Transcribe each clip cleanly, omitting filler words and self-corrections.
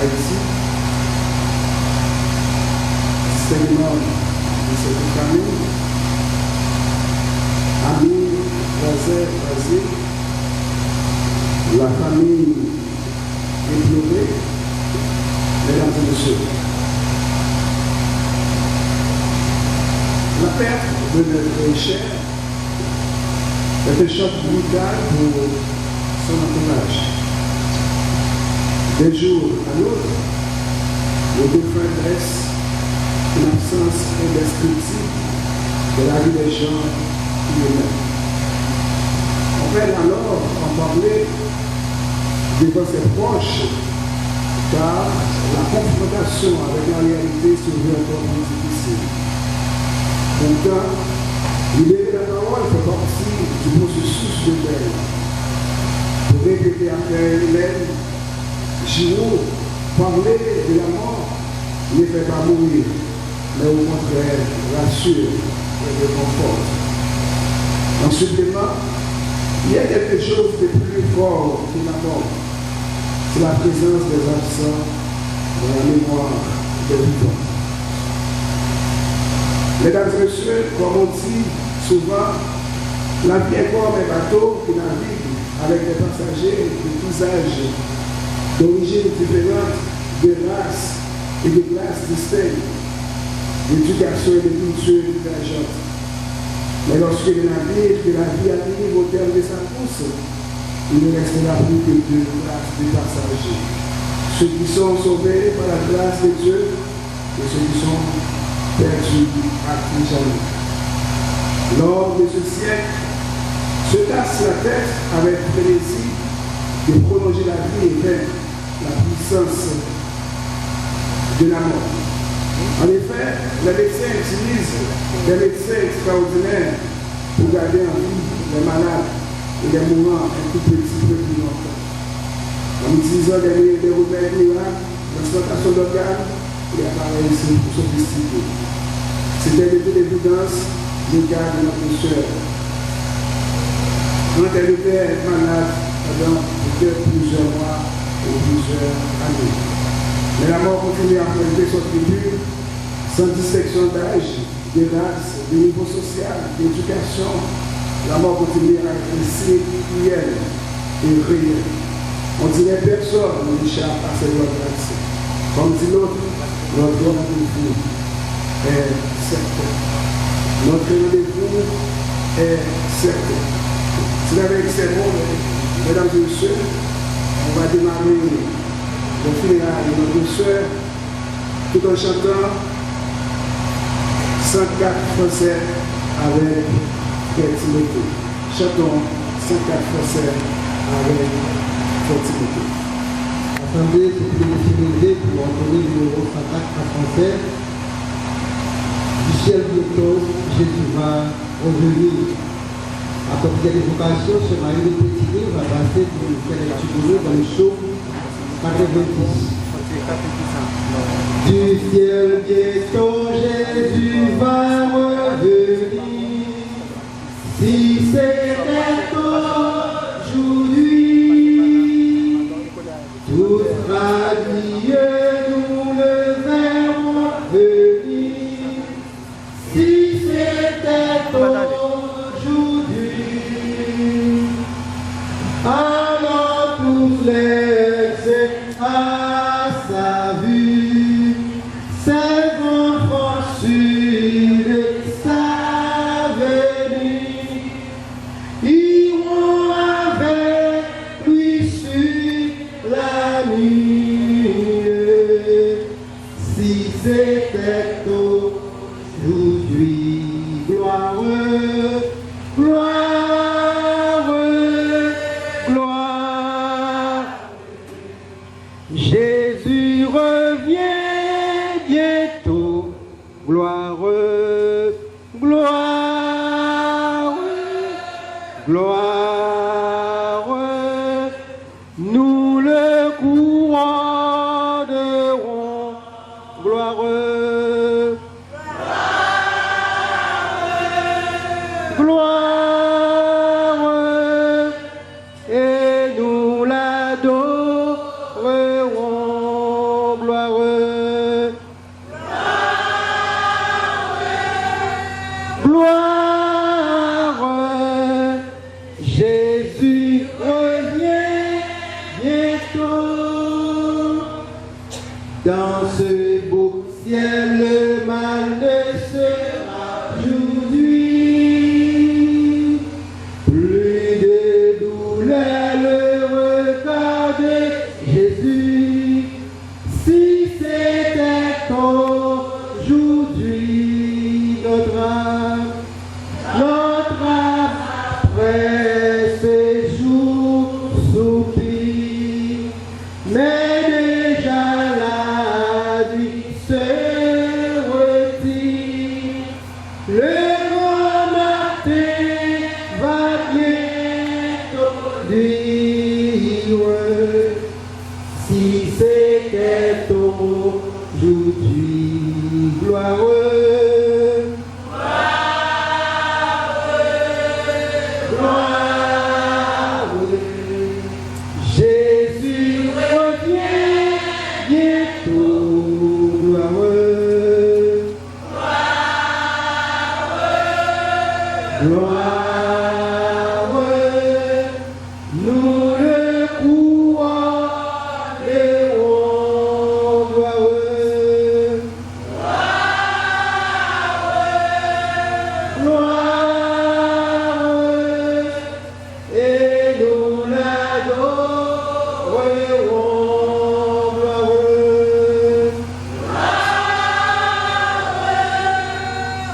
Haïti, discernement de cette famille, amis, voisins, la famille éplorée, mesdames et messieurs. La perte de notre cher est un choc brutal pour son entourage. D'un jour à l'autre, le défunt laisse une absence indescriptible de la vie des gens qui le mettent. On peine alors en parler devant ses proches, car la confrontation avec la réalité se veut encore plus difficile. Pourtant, libérer la parole fait partie du processus de deuil. Pour répéter après elle-même, Giraud, parler de la mort ne fait pas mourir, mais au contraire, rassure et réconforte. En supplément, il y a quelque chose de plus fort que la mort. C'est la présence des absents dans la mémoire des vivants. Mesdames et messieurs, comme on dit souvent, la vie est comme un bateau qui navigue avec des passagers de tous âges, d'origines différentes, de races et de classes distinctes, d'éducation et de cultures divergentes. Mais lorsque le navire de la vie arrive au terme de sa course, il ne restera plus que deux classes de passagers. Ceux qui sont sauvés par la grâce de Dieu et ceux qui sont perdus à tout jamais. L'homme de ce siècle se casse la tête avec plaisir de prolonger la vie et vaincre la puissance de la mort. En effet, les médecins utilisent des médecins extraordinaires pour garder en vie les malades et les mourants un tout petit peu plus longtemps. En utilisant des remèdes miracles, l'exploitation d'organes et appareils sophistiqués. C'était de toute évidence le cas de notre sœur. Quand elle était malade pendant peut-être plusieurs mois ou plusieurs années. Mais la mort continue à affronter son tribut sans distinction d'âge, de race, de niveau social, d'éducation. La mort continue à être si cruelle et réelle. On dirait personne n'échappe à ses lois grâce. Comme dit l'autre, notre rendez-vous est certain. Notre rendez-vous est certain. C'est avec ces mots, mesdames et messieurs, on va démarrer le funérailles de notre soeur tout en chantant 104 Français avec Frère Timothée. Chantons 104 Français avec Frère Timothée. Assemblée, c'est une définition pour entonner le numéro 104 en français. Du ciel bientôt, Jésus va revenir. Après cette évocation, ce mari de Pétiné va passer pour nous faire l'étude dans le show 90. Du ciel bientôt, Jésus va revenir. Si c'était aujourd'hui, tout radieux, nous le verrons venir. Si c'était aujourd'hui, alors tous les à sa vue, ses enfants sur sa venue, iront avec lui sur la nuit. Si c'était aujourd'hui, gloire, gloire, gloire. Jésus revient bientôt, gloire, gloire, gloire. Nous le couronnerons, gloire, gloire, et nous l'adorerons. Dans ce beau ciel, le mal ne sera aujourd'hui. Plus de douleur, le regard de Jésus. Si c'était aujourd'hui notre âme après ce jour soupir, mais déjà la nuit se retire. Le grand matin va bientôt dire si c'était aujourd'hui gloireux. Jésus revient bientôt gloireux. Gloireux, nous le croirons gloireux. Gloireux, et nous l'adorerons gloireux.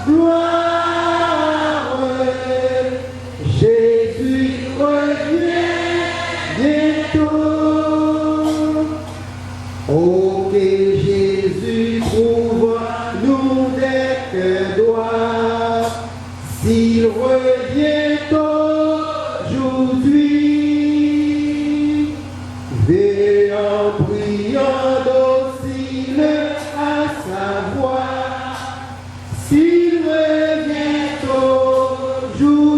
Gloireux, Jésus revient bientôt. Oh, que Jésus trouve nous des cœurs droits, s'il revient aujourd'hui. Veillant, priant, docile à sa voix, s'il revient aujourd'hui,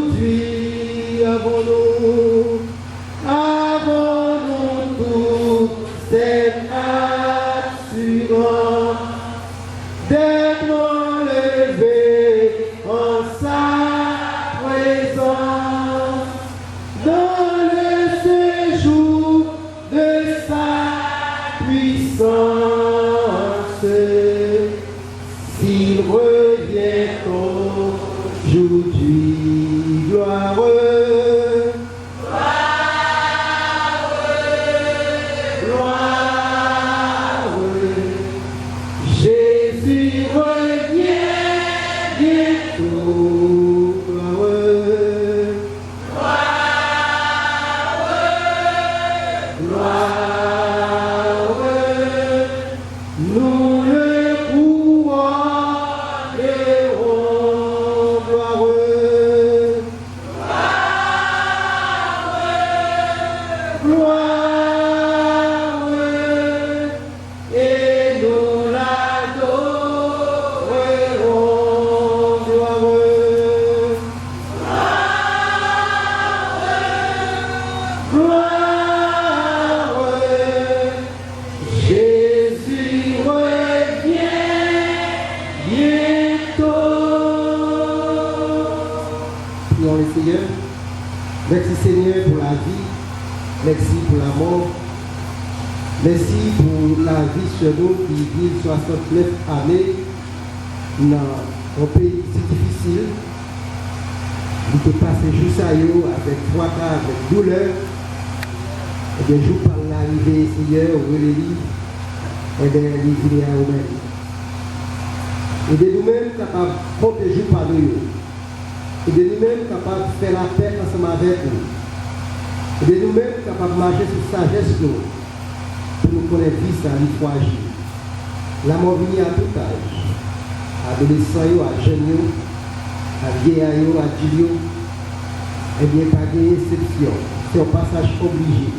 avons-nous toute cette assurance d'être enlevés en sa présence dans le séjour de sa puissance. S'il revient aujourd'hui gloireux. Gloireux, Jésus revient bientôt gloireux. Gloireux, nous le croirons gloireux. Gloireux, et nous l'adorerons gloireux. Gloireux, Jésus revient bientôt. Prions le Seigneur. Merci Seigneur pour la vie. Merci pour la mort. Merci pour la vie sur nous qui vit 69 années dans un pays si difficile. Nous te passons juste à eux avec fracas, avec douleur. Et bien, je par l'arrivée, Seigneur, au Réli, et bien, les vignes à eux-mêmes. Et de nous-mêmes capables de protéger par nous. Et de nous-mêmes capables de faire la paix ensemble avec nous. Et de nous-mêmes capables de marcher sur sagesse nous, pour nous connaître vie ça, il faut agir. La mort vient à tout âge, adolescents, à jeunes, à vieillards, à dieux, et bien pas de exception. C'est un passage obligé.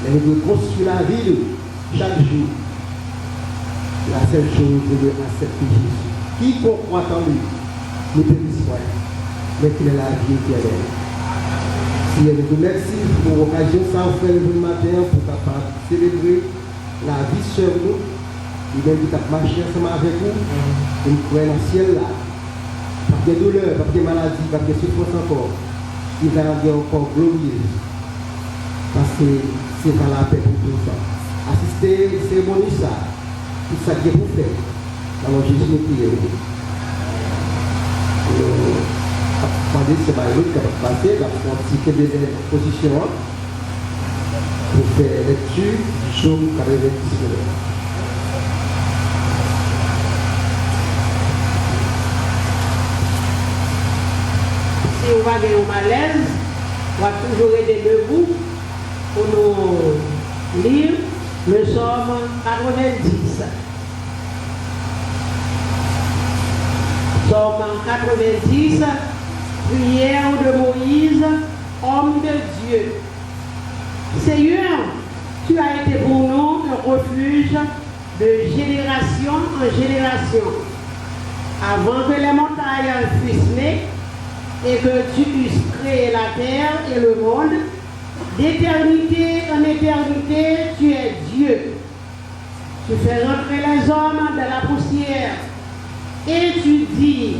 Mais nous devons construire la vie chaque jour. La seule chose, c'est de accepter Jésus. Quiconque croit en lui, ne périsse point, mais qu'il ait la vie éternelle. Seigneur, nous te remercions pour l'occasion ça vous fait le matin pour capable célébrer la vie sur nous. Et même qui t'a marché ensemble avec nous, et nous croyons dans le ciel là. Pas de douleur, pas de maladie, pas de souffrance encore. Il va y avoir encore glorieuse. Parce que c'est pas la paix pour tout ça. Assister à la cérémonie ça. tout ça qui est pour faire. Alors Jésus nous prie. Pendant que c'est pas lui qui va passer, la quantité de position pour faire lecture du psaume 99. Si on va gagner un malaise, on va toujours aider debout pour nous lire le psaume 90. Psaume 90, prière de Moïse, homme de Dieu. Seigneur, tu as été pour nous un refuge de génération en génération. Avant que les montagnes fussent nées et que tu eusses créé la terre et le monde, d'éternité en éternité, tu es Dieu. Tu fais rentrer les hommes de la poussière et tu dis,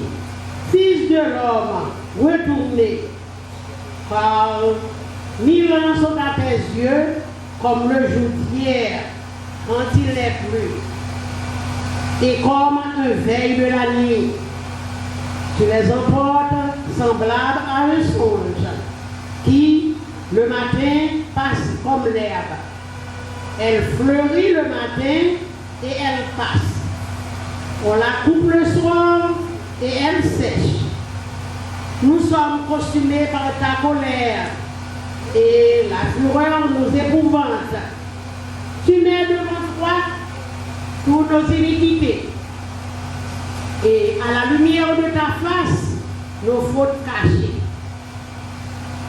Fils de l'homme, retournez, car 1000 ans sont à tes yeux comme le jour d'hier, quand il n'est plus, et comme un veille de la nuit. Tu les emportes semblables à un songe, qui, le matin, passe comme l'herbe. Elle fleurit le matin et elle passe. On la coupe le soir et elle sèche. Nous sommes consumés par ta colère et la fureur nous épouvante. Tu mets devant toi toutes nos iniquités et à la lumière de ta face, nos fautes cachées.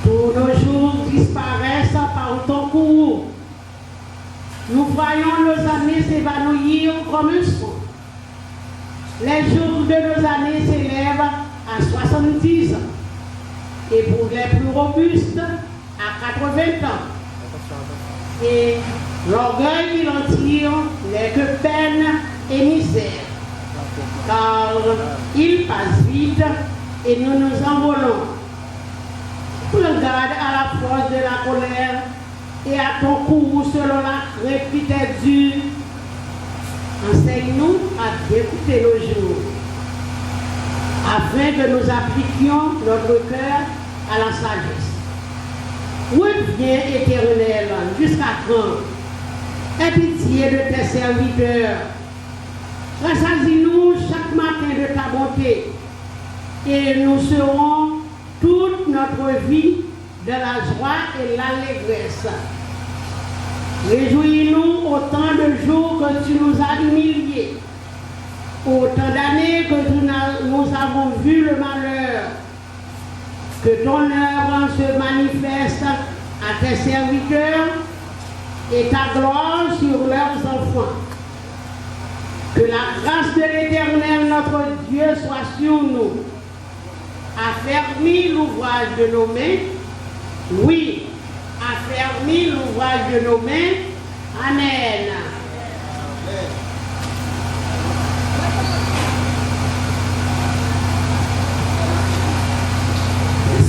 Tous nos jours disparaissent par ton courroux. Nous voyons nos années s'évanouir comme un son. Les jours de nos années s'élèvent à 70 ans et pour les plus robustes à 80 ans. Et l'orgueil qui l'en tire n'est que peine et misère, car il passe vite et nous nous envolons. Prends garde à la force de la colère et à ton courroux selon la crainte qui t'est due. Enseigne-nous à écouter nos jours, afin que nous appliquions notre cœur à la sagesse. Reviens, Éternel, jusqu'à quand? Aie pitié de tes serviteurs. Rassasie-nous chaque matin de ta bonté, et nous serons toute notre vie de la joie et l'allégresse. Réjouis-nous autant de jours que tu nous as humiliés, autant d'années que nous avons vu le malheur. Que ton œuvre se manifeste à tes serviteurs et ta gloire sur leurs enfants. Que la grâce de l'Éternel, notre Dieu, soit sur nous. Affermis l'ouvrage de nos mains. Oui, affermis l'ouvrage de nos mains. Amen.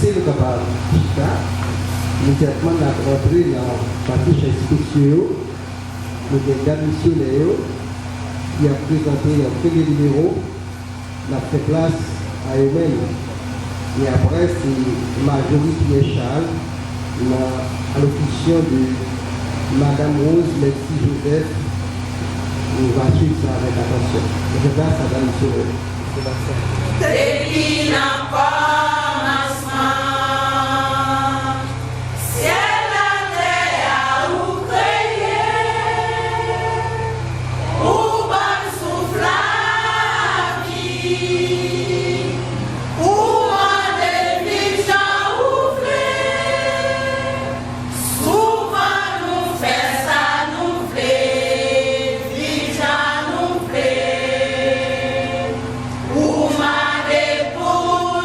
C'est le capable. Immédiatement, la rentrée dans la fiche spéciale, le délégat missionnaire qui a présenté un premier numéro, l'a fait place à eux-mêmes. Et après, c'est Marjorie Pierre-Charles, à l'officier de Madame Rose Merci Joseph. On va suivre ça avec attention. Je passe à la missionnaire. Depuis l'enfant. Uma depois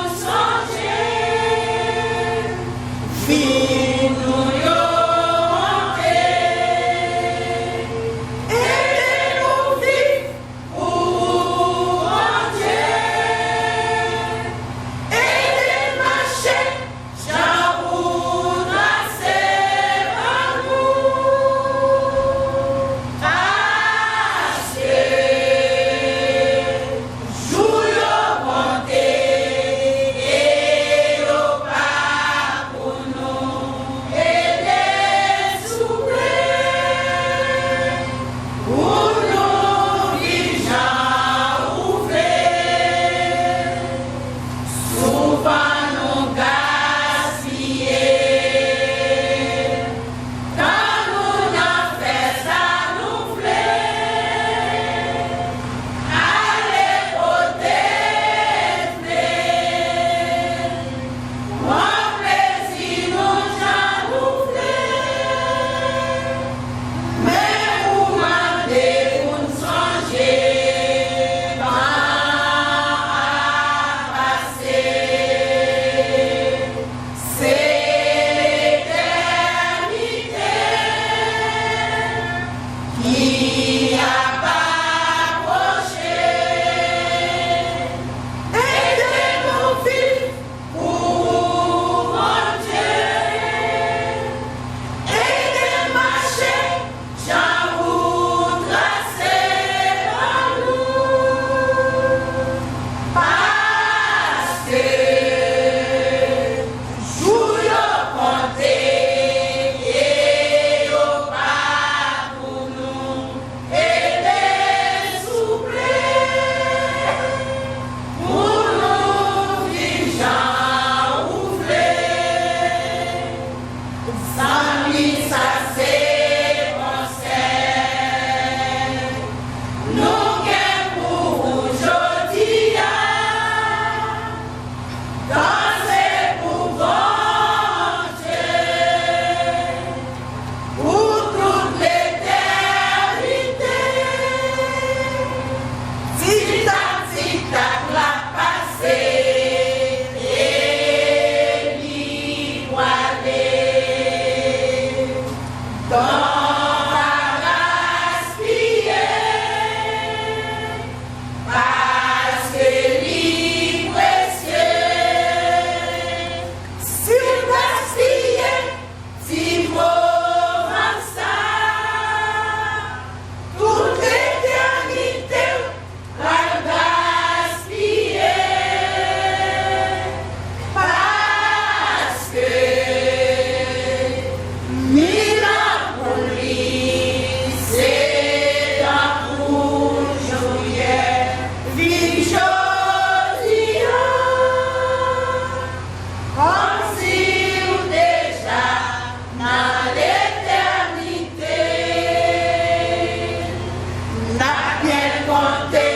bien compté,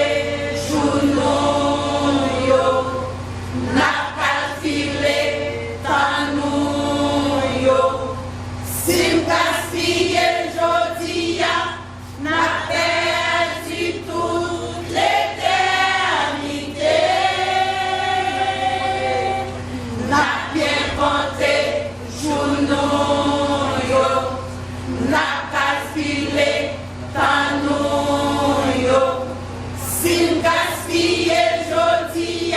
jour yo, n'a calculé, tant nous yo. Si m'gaspille jodi, n'a perdu toute l'éternité. N'a bien compté, jour yo, n'a calculé, tant nous yo. Si m'gaspille jodi,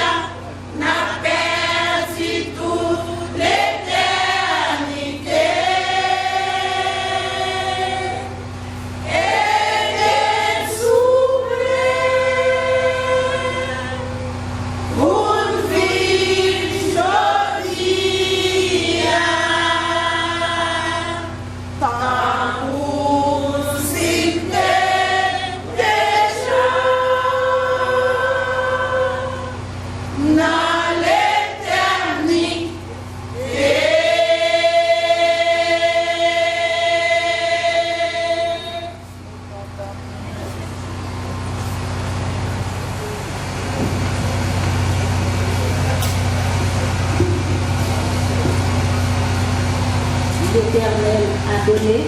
n'a perdu toute l'éternité. L'Éternel a donné,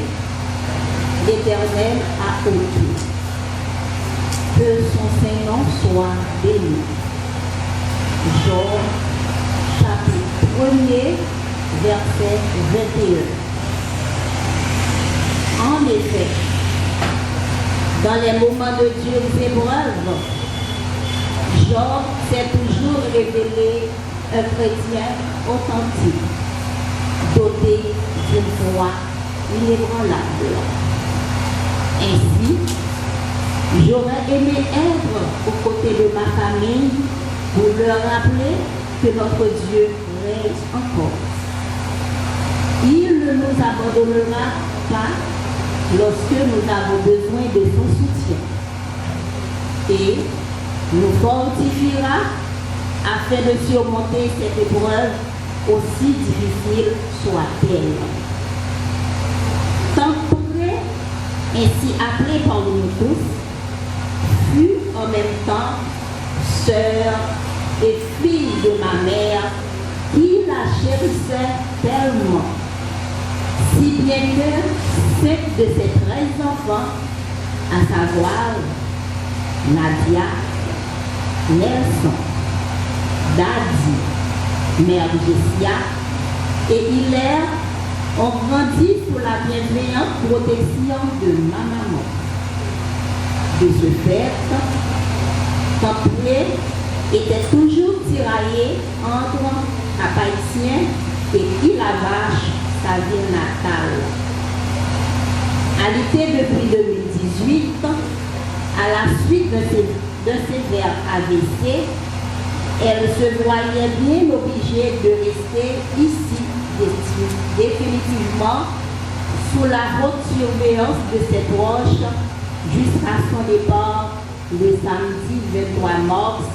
l'Éternel a ôté. Que son Saint-Nom soit béni. Job, chapitre 1er, verset 21. En effet, dans les moments de dures épreuves, Job s'est toujours révélé un chrétien authentique, doté d'une foi inébranlable. Ainsi, j'aurais aimé être aux côtés de ma famille pour leur rappeler que notre Dieu règne encore. Il ne nous abandonnera pas lorsque nous avons besoin de son soutien et nous fortifiera afin de surmonter cette épreuve aussi difficile soit-elle. Temporé, ainsi appelé par nous tous, fut en même temps sœur et fille de ma mère qui la chérissait tellement, si bien que 5 de ses 13 enfants, à savoir Nadia, Nelson, Dadi, Mère Jessia et Hilaire ont grandi sous la bienveillante protection de ma maman. De ce fait, Templier était toujours tiraillé entre Cap-Haïtien et Île-à-Vache, sa ville natale. Alitée depuis 2018, à la suite de sévère AVC, elle se voyait bien obligée de rester ici définitivement sous la haute surveillance de ses proches jusqu'à son départ le samedi 23 mars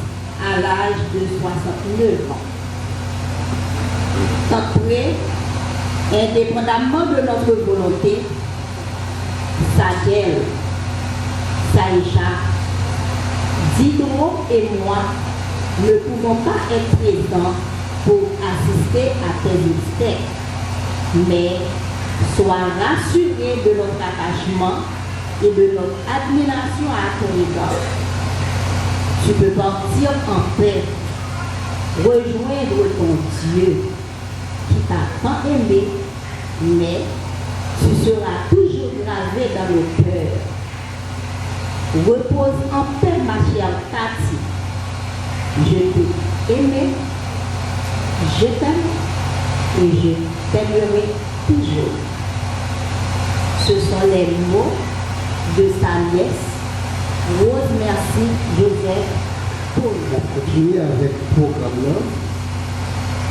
à l'âge de 69 ans. Après, indépendamment de notre volonté, Sadel, Saïcha, Diderot et moi ne pouvons pas être présents pour assister à tes mystères, mais sois rassurés de notre attachement et de notre admiration à ton égard. Tu peux partir en paix, rejoindre ton Dieu qui t'a tant aimé, mais tu seras toujours gravé dans le cœur. Repose en paix, ma chère Cathy. Je t'ai aimé, je t'aime et je t'aimerai toujours. Ce sont les mots de sa nièce, Rose Merci Joseph Paul. On va continuer avec le programme là.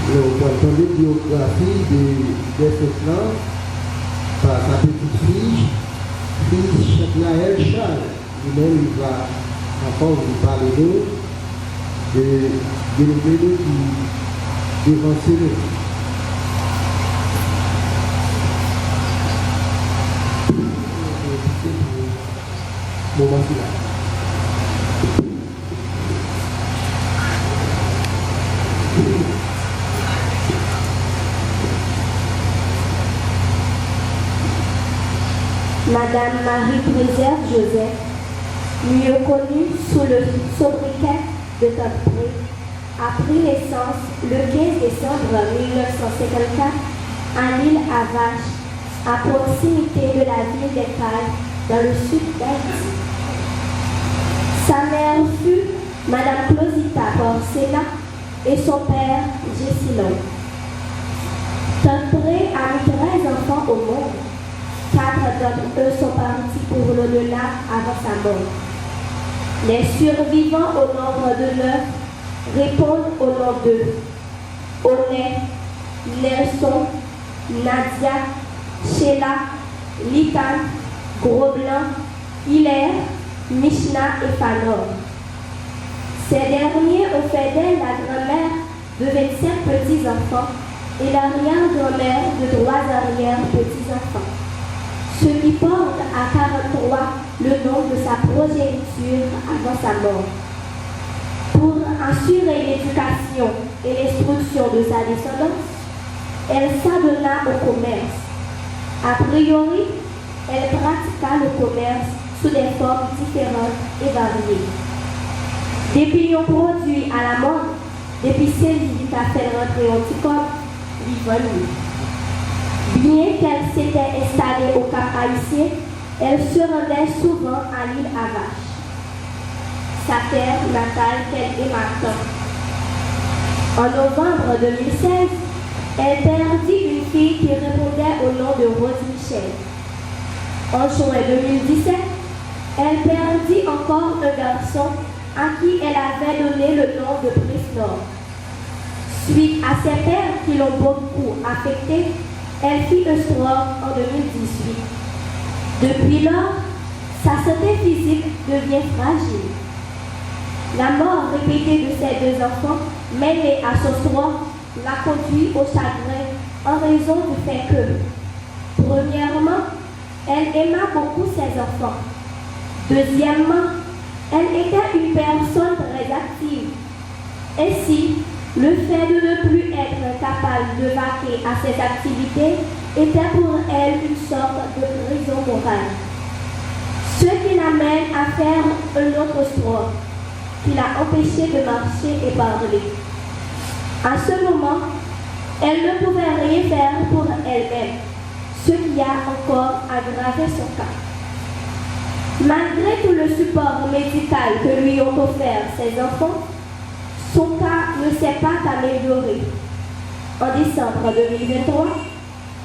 On va entendre la biographie de Feslan par sa petite fille Chagnaël Charles. Lui-même, il va encore vous parler de l'événement qui devancé le. Moment là. Madame Marie Préserve Joseph, mieux connue sous le sobriquet de Tante-Pré, a pris naissance le 15 décembre 1954 à l'île Avache, à proximité de la ville d'Ecale, dans le sud d'Haïti. Sa mère fut Madame Closita Porcela et son père Gessilon. Tante-Pré a mis 13 enfants au monde. 4 d'entre eux sont partis pour l'au-delà avant sa mort. Les survivants au nombre de 9 répondent au nom de Onet, Nelson, Nadia, Sheila, Litan, Gros-Blanc, Hilaire, Mishna et Fanor. Ces derniers ont fait d'elle la grand-mère de 25 petits-enfants et l'arrière-grand-mère de 3 arrière-petits-enfants, ce qui porte à 43 le nom de sa progéniture avant sa mort. Pour assurer l'éducation et l'instruction de sa descendance, elle s'adonna au commerce. A priori, elle pratiqua le commerce sous des formes différentes et variées. Des pignons produits à la mode, des piscines à faire rentrer au Ticom, l'Ivonne. Bien qu'elle s'était installée au Cap Haïtien, elle se rendait souvent à l'île Avache, sa terre natale qu'elle aima tant. En novembre 2016, elle perdit une fille qui répondait au nom de Rose Michel. En juin 2017, elle perdit encore un garçon à qui elle avait donné le nom de Prisnor. Suite à ses pères qui l'ont beaucoup affectée, elle fit un stroke en 2018. Depuis lors, sa santé physique devient fragile. La mort répétée de ses 2 enfants, mêlée à son stroke, l'a conduit au chagrin en raison du fait que, premièrement, elle aima beaucoup ses enfants. Deuxièmement, elle était une personne très active. Ainsi, le fait de ne plus être capable de vaquer à ses activités était pour elle une sorte de prison morale. Ce qui l'amène à faire un autre stroke, qui l'a empêché de marcher et parler. À ce moment, elle ne pouvait rien faire pour elle-même, ce qui a encore aggravé son cas. Malgré tout le support médical que lui ont offert ses enfants, son cas ne s'est pas amélioré. En décembre 2023,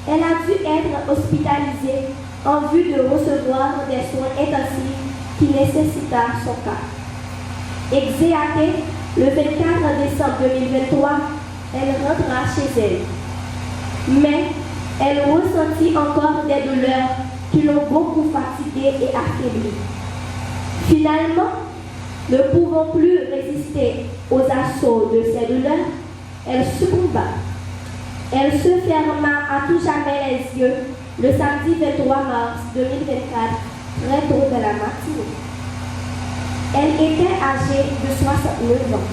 elle a dû être hospitalisée en vue de recevoir des soins intensifs qui nécessita son cas. Exéatée le 24 décembre 2023, elle rentra chez elle. Mais elle ressentit encore des douleurs qui l'ont beaucoup fatiguée et affaiblie. Finalement, ne pouvant plus résister aux assauts de ces douleurs, elle succomba. Elle se ferma à tout jamais les yeux le samedi 23 mars 2024, très tôt de la matinée. Elle était âgée de 69 ans.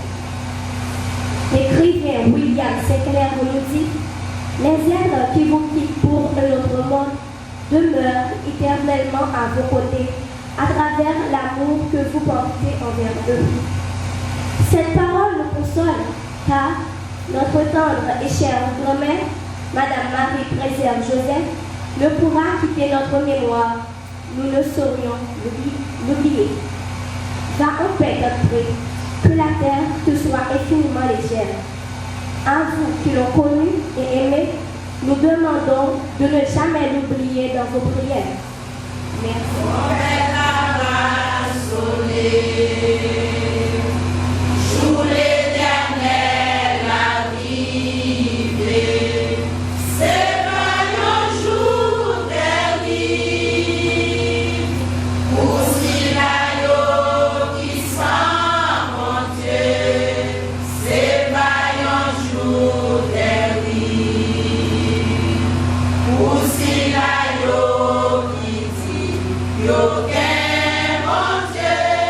L'écrivain William Sinclair nous dit « Les êtres qui vous quittent pour un autre monde demeurent éternellement à vos côtés à travers l'amour que vous portez envers eux. » Cette parole nous console, car notre tendre et chère grand-mère, Madame Marie Préserve Joseph, ne pourra quitter notre mémoire. Nous ne saurions l'oublier. Va en paix, Tante-Pré, que la terre te soit infiniment légère. À vous qui l'ont connu et aimé, nous demandons de ne jamais l'oublier dans vos prières. Merci. Yo, que mon Dieu.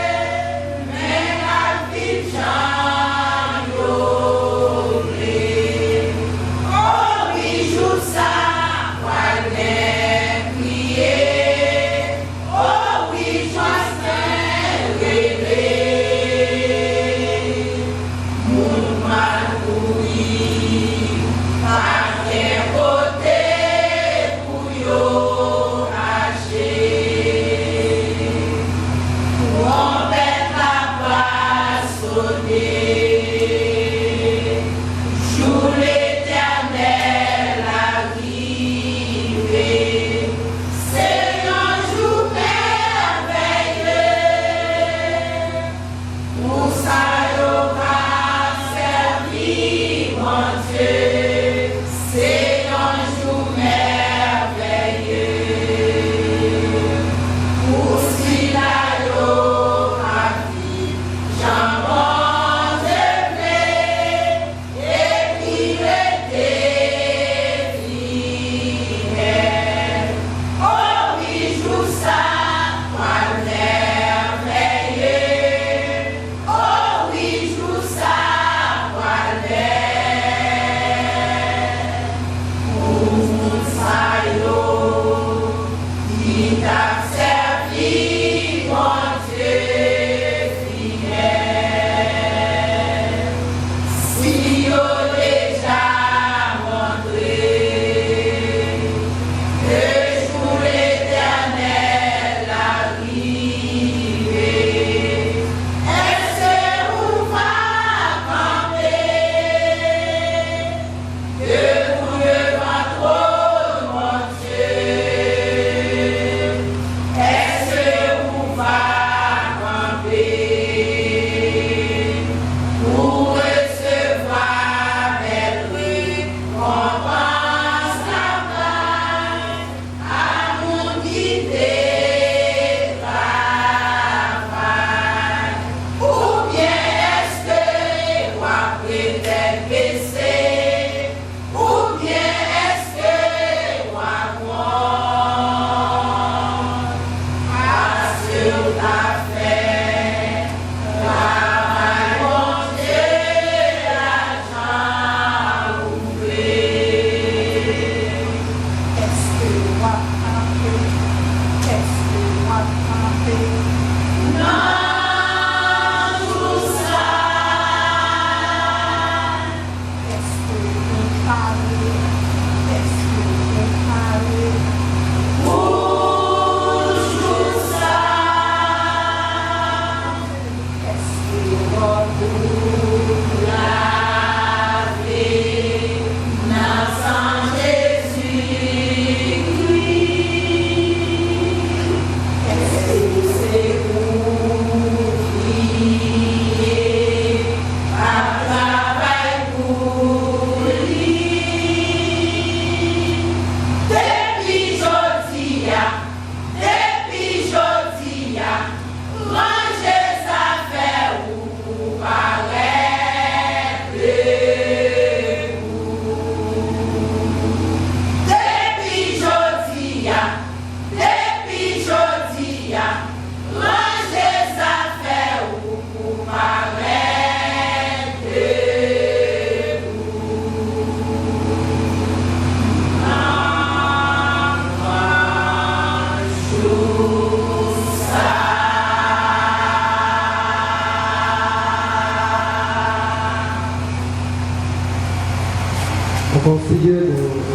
Seigneur,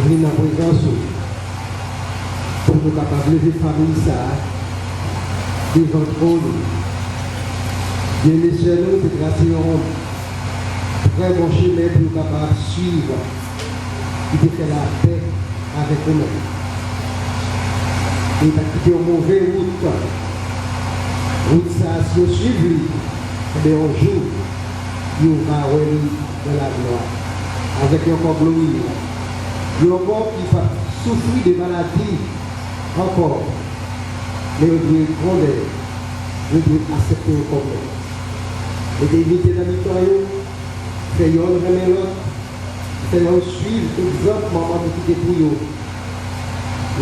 nous venons en présence pour nous capables de lever famille ça devant le trône. Bien messieurs, nous te gracions très bon chemin pour nous capables de suivre et de faire la paix avec nous-mêmes. Et pas quitter une mauvaise route. Route ça, si on suit, mais un jour, il va dans la gloire. Avec un corps glorieux. Il y a un corps qui va souffrir de maladies encore. Mais on doit gronder, on doit accepter le corps. Et d'éviter dans le temps, faire yon remettre l'autre, faire yon suivre l'exemple maman qui était pour yon.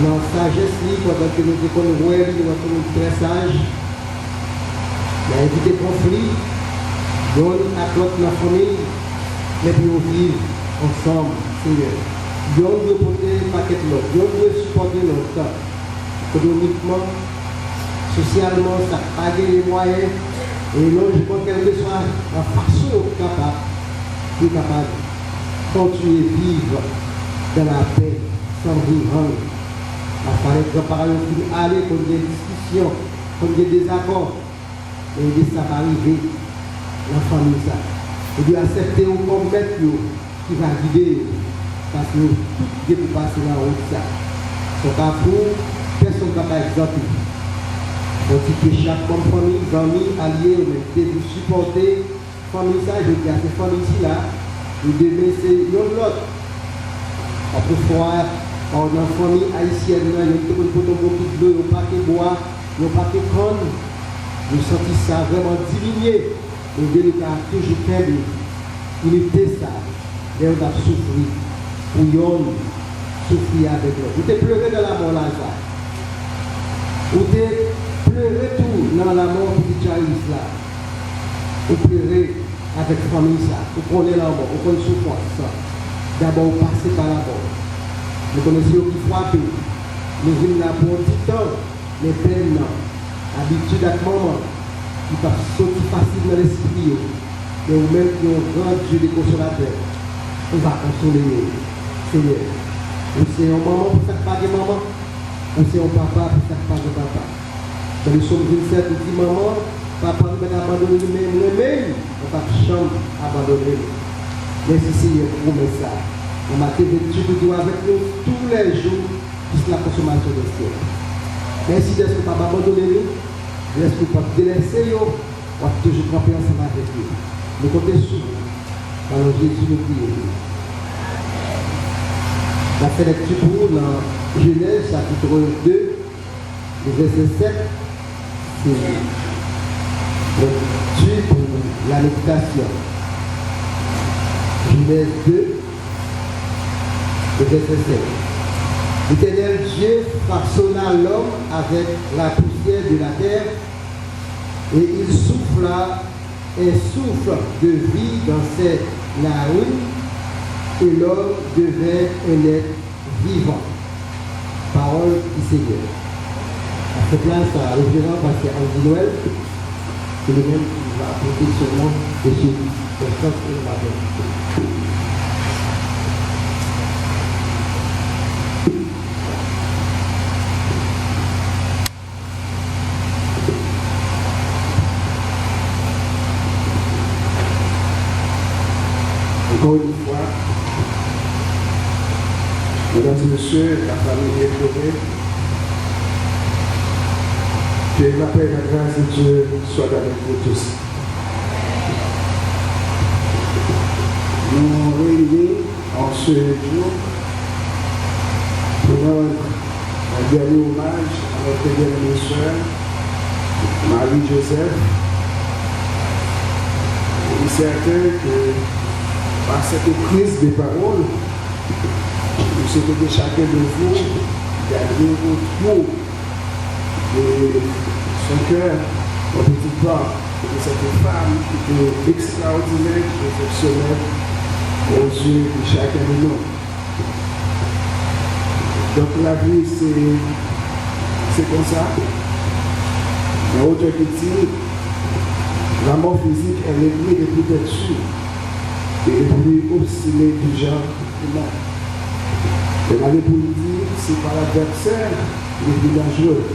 Dans la sagesse, pendant que nous déconnons, nous sommes très sages. Il y a évité conflit, yon accorde la famille, mais puis on vit ensemble, Seigneur. Yon doit porter un paquet de l'autre, yon doit supporter l'autre. Économiquement, socialement, ça n'a pas les moyens. Et non, je crois quelle que soit la façon capable de continuer à vivre dans la paix, sans vivre. Afin de préparer aller pour des discussions, pour des désaccords. Et ça va arriver, la famille ça. Et de accepter ou comme maître qui va guider. Parce que tout Dieu peut passer la route ça. Son cas pour personne ne va pas exempter. Donc que chaque famille, amis, alliés, de supporter la famille ça, je dis à cette famille ici là, et demain c'est l'autre. Autrefois, dans la famille haïtienne, il y a beaucoup de bleu, il y a pas de bois, il y a pas de corne. Je sens ça vraiment diminuer. Et Dieu a toujours fait l'unité ça. Et on a souffert. Pour yon souffrir avec nous. Vous avez pleuré dans la mort là. Vous avez pleuré tout dans la mort de Jaïs là. Vous pleurez avec la famille ça. Vous prenez la mort, vous prenez souffrance ça. D'abord vous passez par la mort. Vous connaissez qui frappent. Nous venons là pour un petit temps. Les peines, habitude avec maman, qui va sortir facile dans l'esprit. Mais vous-même qui ont un grand Dieu de consolateur, on va consoler. Seigneur. Ou c'est un maman pour faire pas de maman, ou c'est un papa pour faire pas de papa. Dans le psaume 27, on dit maman, papa nous va abandonner nous-mêmes, on va jamais abandonner. Merci Seigneur pour nous ça. On m'a dit que tu dois avec nous tous les jours jusqu'à la consommation de ciel. Merci d'être pas abandonner nous, laisse-nous pas délaisser nous, on va toujours camper ensemble avec lui. Nous comptons sur alors Jésus nous prie. La fait lecture pour dans Genèse chapitre 2, le verset 7, c'est lecture pour la méditation. Genèse 2, le verset 7. L'Éternel Dieu façonna l'homme avec la poussière de la terre et il souffla un souffle de vie dans ses narines et l'homme devint un être vivant. Parole du Seigneur. À ce place, à l'opéra, parce qu'Andy Noël, c'est le même qui va apporter ce nom de Jésus. C'est ça qu'il va faire. Encore une fois, mesdames et messieurs, la famille est pleurée. Que la paix et la grâce de Dieu soient avec vous tous. Nous réunis en ce jour pour rendre un dernier hommage à notre bien-aimée sœur, Marie-Joseph. Il est certain que par cette crise des paroles, nous souhaitons que chacun de vous garde autour de son cœur un petit part de cette femme qui était extraordinaire, qui était exceptionnelle aux yeux de chacun de nous. Donc la vie, c'est comme ça. Mais autre que dit, la mort physique est l'ennemi de toute être sûr. Et le plus obstiné du genre humain. Et la pour lui dire, c'est pas l'adversaire le plus dangereux.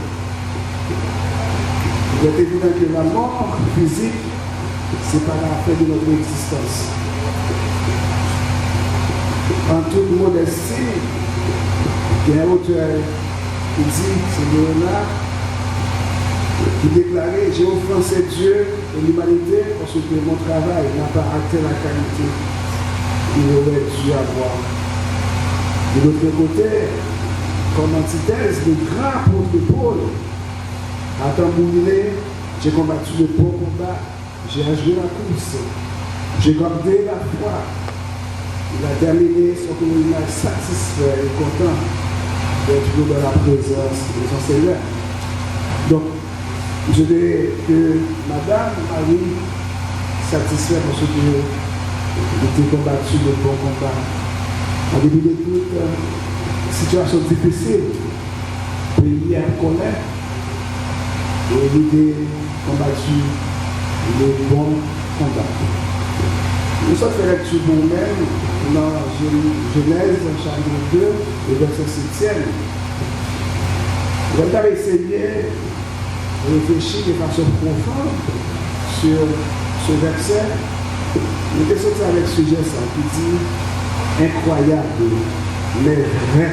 Il est évident que la mort physique, c'est pas la fin de notre existence. En toute modestie, il y a un auteur qui dit, c'est Léonard, qui déclarait, j'ai offensé Dieu et l'humanité parce que mon travail n'a pas atteint la qualité qu'il aurait dû avoir. De l'autre côté, comme antithèse, le grand apôtre Paul a tambouriné, j'ai combattu le bon combat, j'ai achevé la course, j'ai gardé la foi. Il a terminé son communion satisfait et content d'être dans la présence de son Seigneur. Donc, je dirais que Madame Marie satisfait parce que était combattu le bon combat. En début de toute situation difficile, le pays a connaît et il était combattu le bon combat. Nous sommes fait lecture pour nous-mêmes dans Genèse chapitre 2, le verset 7. Vous avez essayé réfléchir de façon profonde sur ce verset. Nous sommes sortis avec ce geste qui dit incroyable, mais vrai,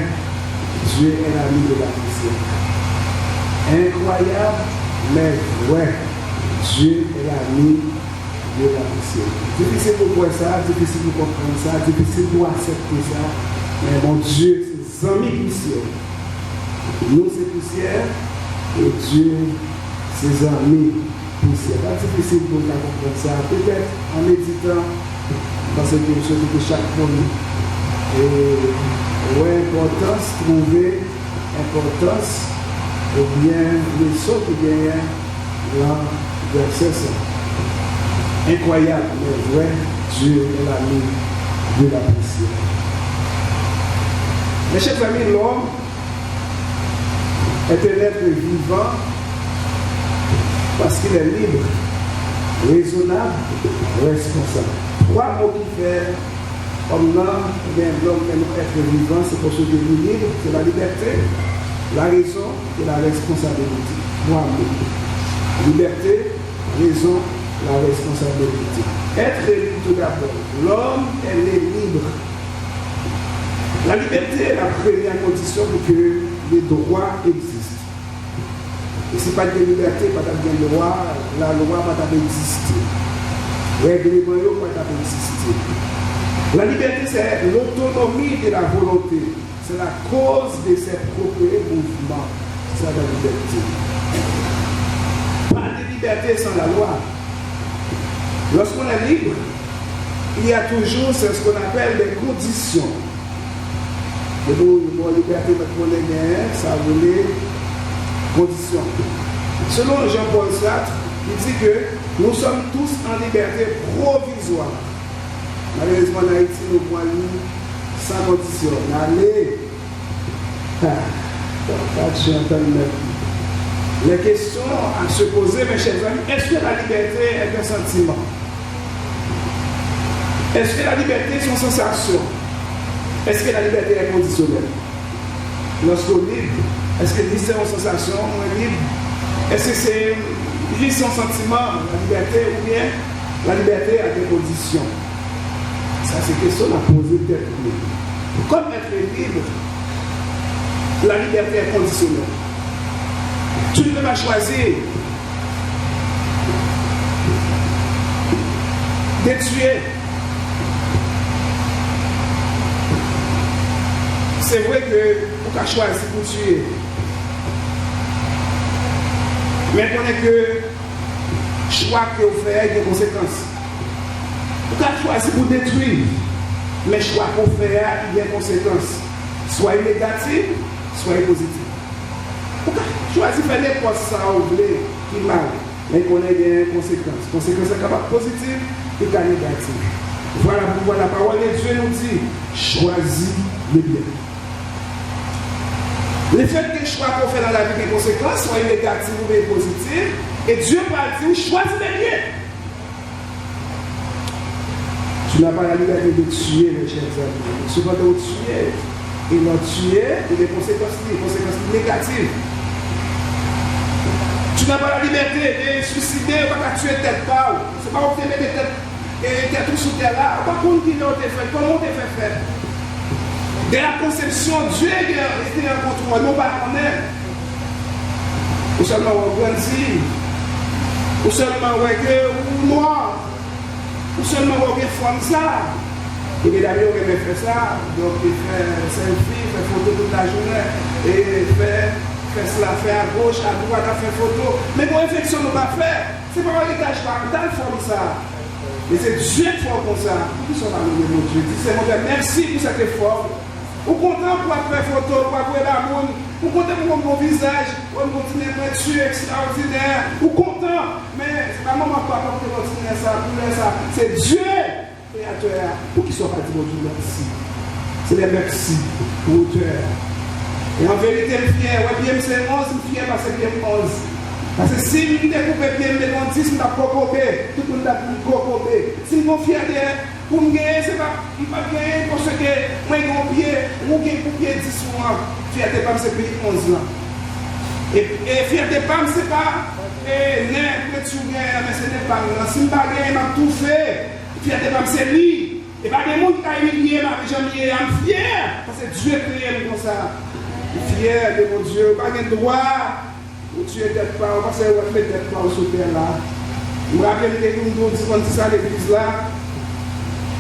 Dieu est l'ami de la poussière. Incroyable, mais vrai, Dieu est l'ami de la poussière. Difficile pour voir ça, difficile pour comprendre ça, difficile pour accepter ça, mais mon Dieu, c'est amis poussière. Nous, c'est poussière, et Dieu, ses amis poussière. C'est difficile pour nous comprendre ça. Peut-être en méditant, parce que je sais que chaque monde et importance, trouver importance, ou bien les sauts qui gagnent dans le verset 5. Incroyable, mais vrai, Dieu est l'ami de la poussière. Mes chers amis, l'homme est un être vivant parce qu'il est libre, raisonnable, responsable. Trois mots qui fait comme l'homme est un être vivant, c'est pour ce que nous libre, c'est la liberté, la raison et la responsabilité. Trois mots. Liberté, raison, la responsabilité. Être libre tout d'abord. L'homme, elle est libre. La liberté est la première condition pour que les droits existent. Et si pas de liberté, pas de loi, la loi va pas exister. Le règlement va pas exister. La liberté, c'est l'autonomie de la volonté. C'est la cause de ces propres mouvements. C'est la liberté. Pas de liberté sans la loi. Lorsqu'on est libre, il y a toujours ce qu'on appelle des conditions. Le mot liberté, ça voulait conditions. Selon Jean-Paul Sartre, il dit que nous sommes tous en liberté provisoire. Malheureusement, en Haïti, nous pouvons sans condition. Allez. Les questions à se poser, mes chers amis, est-ce que la liberté est un sentiment? Est-ce que la liberté est une sensation? Est-ce que la liberté est conditionnelle? Lorsqu'on est libre, est-ce que c'est une sensation? On est libre? Est-ce que c'est juste un sentiment, la liberté, ou bien la liberté a des conditions? Ça, c'est une question à poser peut-être. Comme être libre, la liberté est conditionnelle. Tu ne peux pas choisir de tuer. C'est vrai que vous avez choisi pour tuer. Mais on est que le choix que vous faites a des conséquences. Vous avez choisi pour détruire. Mais le choix que vous faites a des conséquences. Soit négatives, soit positives. Vous avez choisi de faire n'importe ça vous voulez, qui est mal. Mais on a des conséquences. Conséquences capables positives et négatives. Voilà pourquoi la parole de Dieu nous dit choisis le bien. Le fait que le choix qu'on fait dans la vie a des conséquences, soit négatives ou positives, et Dieu va dire choisis le bien. Tu n'as pas la liberté de tuer, mes chers amis. Souvent, de tuer, et non tuer, il y a des conséquences négatives. Tu n'as pas la liberté de suicider, ou pas tuer tête pas. Ce n'est pas vous mettre tête tout sous terre là. Par contre, comment on te fait faire? Dès la conception, Dieu était en contrôle, non pas on est. Ou seulement on grandit, ou seulement on est noir, ou seulement on est femme ça. Et bien d'ailleurs, on aimait faire ça, donc il fait selfie, fait photo toute la journée, et fait cela, fait à gauche, à droite, fait photo. Mais pour réflexion, on ne va pas faire. C'est pas un cache pas, dans le fond ça. Mais c'est Dieu qui fait comme ça. Nous sommes à nous, mon Dieu. C'est mon Père, merci pour cet effort. Ou content pour faire photo, pour avoir l'amour, ou content pour mon visage, pour continuer à être extraordinaire, ou content, mais c'est pas maman, papa qui continue ça, pour ça. C'est Dieu, créateur, pour qu'il soit pas dit mon Dieu merci. C'est les merci, auteur. Et en vérité, je suis fier, ouais, bien, c'est 11, je suis fier parce que bien 11. Parce que si je découpe bien, je me dis, je suis cocobé, tout le monde a cocobé. Si je suis fier de. Pour me gagner, c'est pas gagner parce que moi j'ai un pied, moi j'ai un pied 10 mois. Fierté PAM c'est pays 11 ans. Et fierté PAM c'est pas n'importe où mais c'est n'est pas. Si je ne pas gagner, je tout fait. Fierté PAM c'est lui. Et pas des gens qui ont humilié, je suis fier. Parce que Dieu créé comme ça. Je suis fier de mon Dieu. Pas de droit. Tu es tête pas, parce que vous faites tête pas au terre là. Je me rappelle que nous disons ça à l'église là.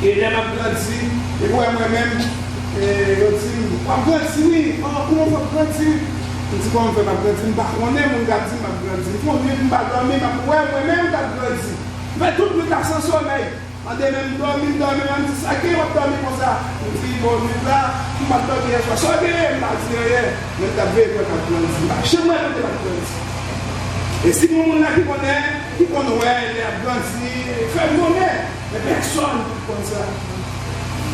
Et là, je grandi, et moi-même, je dis, oui, comment on va grandir? Je dis, comment on va grandir? Je ne sais pas, on aime, on grandit, je grandis. Il faut mieux que je dormir, moi-même, je grandis. Mais tout le monde a son sommeil. On dit, même dormir, on dit, ça, qui va dormir comme ça? On dit, bon, là, je ne vais pas dormir, je vais sortir, je vais dire rien. Mais tu as vu, tu as grandi. Chez moi, tu as grandi. Et si mon là qui connaît, il a grandi, fait le monnaie. Mais personne comme ça.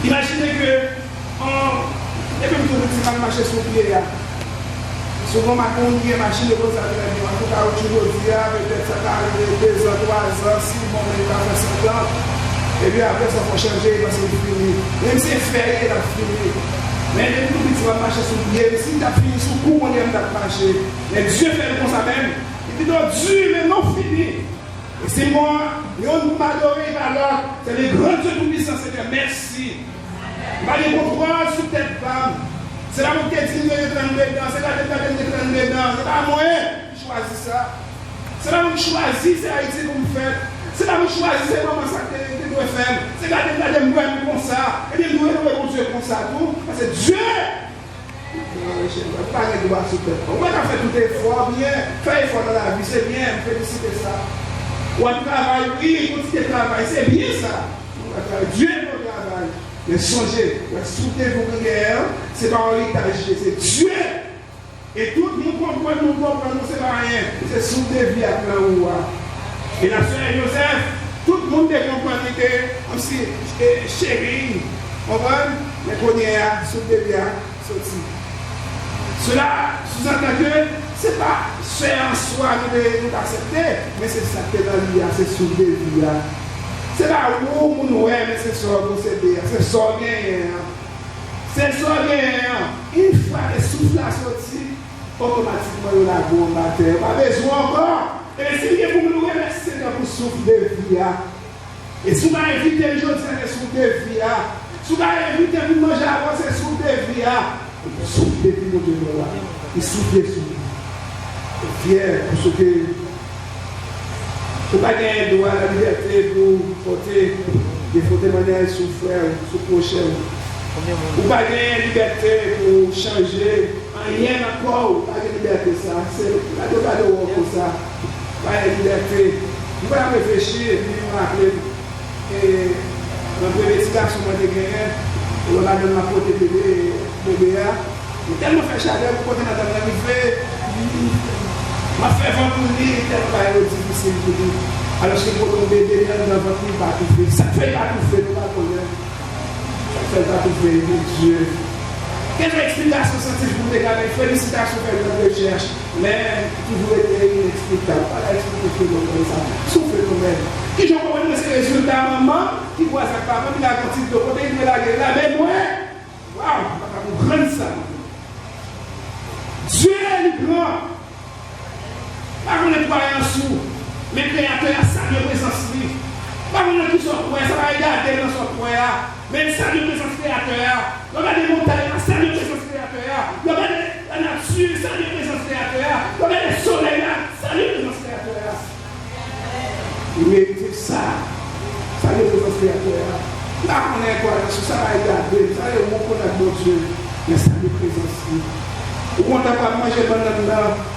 Imaginez que, et puis je vais marcher sur le pied. Souvent, ma conduite machine comme ça, en tout cas, je veux dire, peut-être ça va arriver 2 ans, 3 ans, 6 mois, mais il va faire 5 ans. Et puis après, ça va changer, parce que c'est fini. Même si c'est férié, il a fini. Mais les plus tu vas marcher sur le pied, si tu as fini sur le coup, on aime marcher. Mais Dieu fait comme ça même. Il dit, non, Dieu, mais non fini. Et c'est moi, on m'adorer alors, c'est les grands Dieu tout-puissants, Seigneur, merci. Je vais comprendre sur cette femme. C'est la montée de 32 dedans, c'est la tête de 32 dedans, c'est pas moi. choisi ça. C'est là où choisi, c'est Haïti pour me faire. C'est là où choisi, c'est comment ça que tu dois faire. C'est garder comme ça. Et bien, nous devons Dieu comme ça. Parce que Dieu. On va faire tout effort, bien. Faire effort dans la vie, c'est bien. Féliciter ça. Ou un travail, oui, continuer le travail, c'est bien ça. Dieu est notre travail. Mais songez, soutenez-vous que c'est pas un héritage, c'est Dieu. Et tout nous comprenons, c'est pas rien. C'est sous des vies à plein ou et la sœur Joseph, tout le monde comprend que, aussi, chérie, on va, mais qu'on y a, sous des vies à sortir. Cela sous-entend que ce n'est pas ce en soi que nous accepter, mais c'est ça que dans la vie, c'est sous des vies. C'est là où nous aimons, c'est ça posséder, c'est ça gagner. C'est ça gagner. Une fois que le souffle a sorti, automatiquement, il y a la bombe à terre. Pas besoin encore. Et si vous nous remerciez pour souffle de vie. Et si vous invitez les gens, c'est souffle de vie. Si vous invitez pour manger avant, c'est souffle de vie. Il souffle de vie, mon Dieu. Il souffle de vie. Fier pour ce que. Il ne faut pas gagner droit à la liberté pour porter des fautes de manière sur frère, sur prochain. Il ne faut pas gagner la liberté pour changer. Rien encore, pas de liberté, ça. C'est la totale de comme ça. Pas de liberté. Vous pouvez réfléchir et puis vous rappeler. Et dans le investigation que j'ai gagné, on a donné ma côté bébé. Il tellement fait chaleur pour côté de la vie. Ma fait vendredi, tellement pas difficile pour lui. Alors que pour tomber derrière dans votre vie, pas tout fait. Ça fait pas tout fait, pas connaître. Ça fait pas tout fait, Dieu. Quelle explication scientifique pour dégager? Félicitations pour la recherche, mais toujours été inexplicable. Pas l'explication comme ça. Souffle quand même. Qui je comprends ces résultats, maman, qui voit ça par exemple, il a continué de côté, il me l'a gueule là, mais moi, waouh, on va vous prendre ça. Dieu est grand. Pas qu'on est croyant sous, mais créateur a sa présence. Pas qu'on est tout son point, ça va regarder dans son point. Mais sa présence créateur. Regardez les montagnes, sa présence créateur. Regardez la nature, sa présence créateur. Regardez le soleil, sa présence créateur. Il mérite ça. Sa présence créateur. Là, on est croyant sous, ça va regarder. Ça va reconnaître mon Dieu. Mais sa présence. Ou quand on n'a pas mangé banane,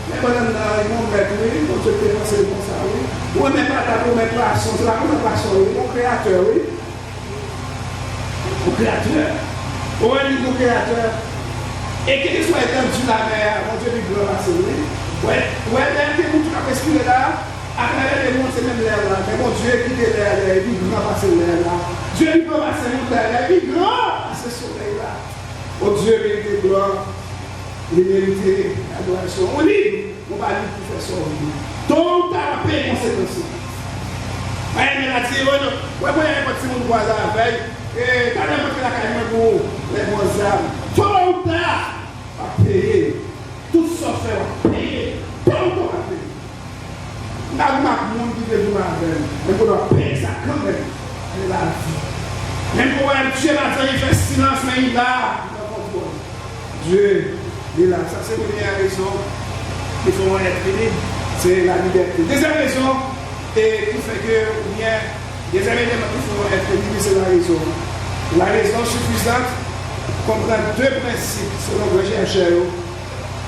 mais banane, ils vont mettre, oui, on se fait penser comme ça, oui. Ou on n'est pas là pour mettre poisson, c'est là qu'on a poisson, oui, mon créateur, oui. Mon créateur. Ou un niveau créateur. Et qu'il soit étendu la mer, mon Dieu, il veut passer, oui. Ouais, même que vous pouvez respirer là, à travers les mondes, c'est même l'air là. Mais mon Dieu, qui est l'air là, il veut passer l'air là. Dieu, il veut passer l'air là, il veut passer ce soleil là. Oh Dieu, mérite gloire. Les vérités, l'adoration. On lit, on va lire pour faire ça. Donc, tu as payé conséquences. Mais la dit, ouais, il y a un petit monde voisin avec, et tu as n'importe la carrière pour les bons âmes. Tout à payer. Tout ça fait à payer. Tout à payer. Il y a un monde qui veut jouer avec, mais on doit payer ça quand même. C'est la vie. Même pour Dieu, il fait silence, mais il est là. Dieu. Et là, ça c'est la première raison qu'il faut être libre, c'est la liberté. Deuxième raison, et qui fait que, ou bien, deuxième élément qu'il faut être libre, c'est la raison. La raison suffisante comprend deux principes selon le chercheur,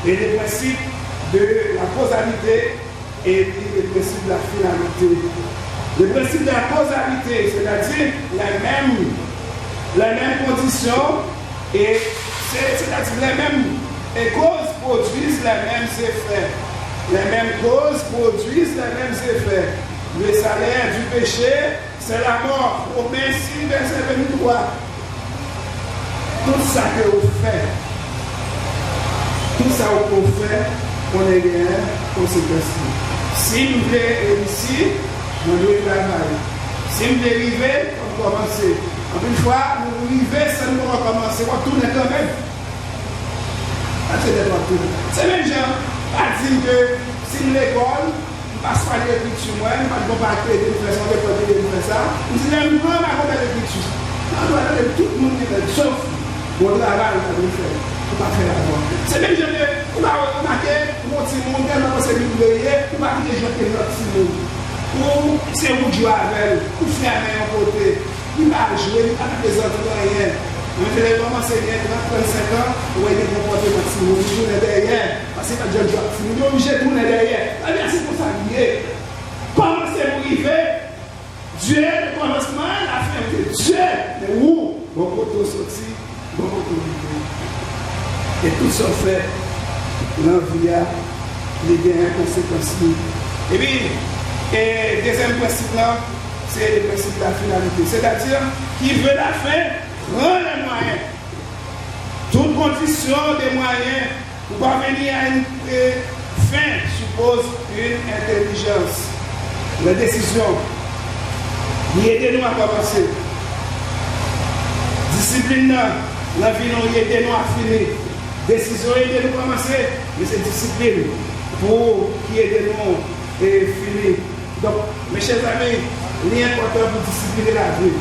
et les principes de la causalité et le principe de la finalité. Le principe de la causalité, c'est-à-dire les mêmes conditions et c'est-à-dire les mêmes. Les causes produisent les mêmes effets. Les mêmes causes produisent les mêmes effets. Le salaire du péché, c'est la mort. Romains 6, verset 23. Tout ça que vous faites, tout ça que vous faites, on est bien conséquence. Si vous voulez réussir, on doit travailler. Si vous voulez arriver, on commence. Une fois, vous arrivez, ça nous recommencer. On tourne quand même. C'est même gens, pas dire que si l'école, on passe par l'écriture, moi, on ne va pas créer des façons de faire ça. On dit, même moi, on va faire l'écriture. On doit aller tout le monde qui fait, sauf mon travail, on va le faire. pour pas faire la voix. C'est même je on va remarquer mon petit monde tellement c'est lui on va quitter jeter notre petit monde. Ou c'est où jouer avec, ou faire un côté. Il va jouer avec les autres rien. Mais je vais commencer à 35 ans, vous voyez des comportements petit monde, je joue derrière. Parce que je joue petit monde, je joue derrière. C'est pour ça que comment c'est pour arriver? Dieu, le commencement, la fin de Dieu. Mais où? Bon côté sorti, bon côté arrivé. Et tout ça fait, l'envie a les gains conséquences. Et puis, et deuxième principe là, c'est le principe de la finalité. C'est-à-dire, qui veut la fin, rend les moyens. Toute condition des moyens pour parvenir à une fin suppose une intelligence. La décision, il aide nous à commencer. Discipline, la vie nous aide nous à finir. Décision aide nous à commencer, mais c'est discipline pour qui aide nous à finir. Donc, mes chers amis, il est important pour discipliner la vie.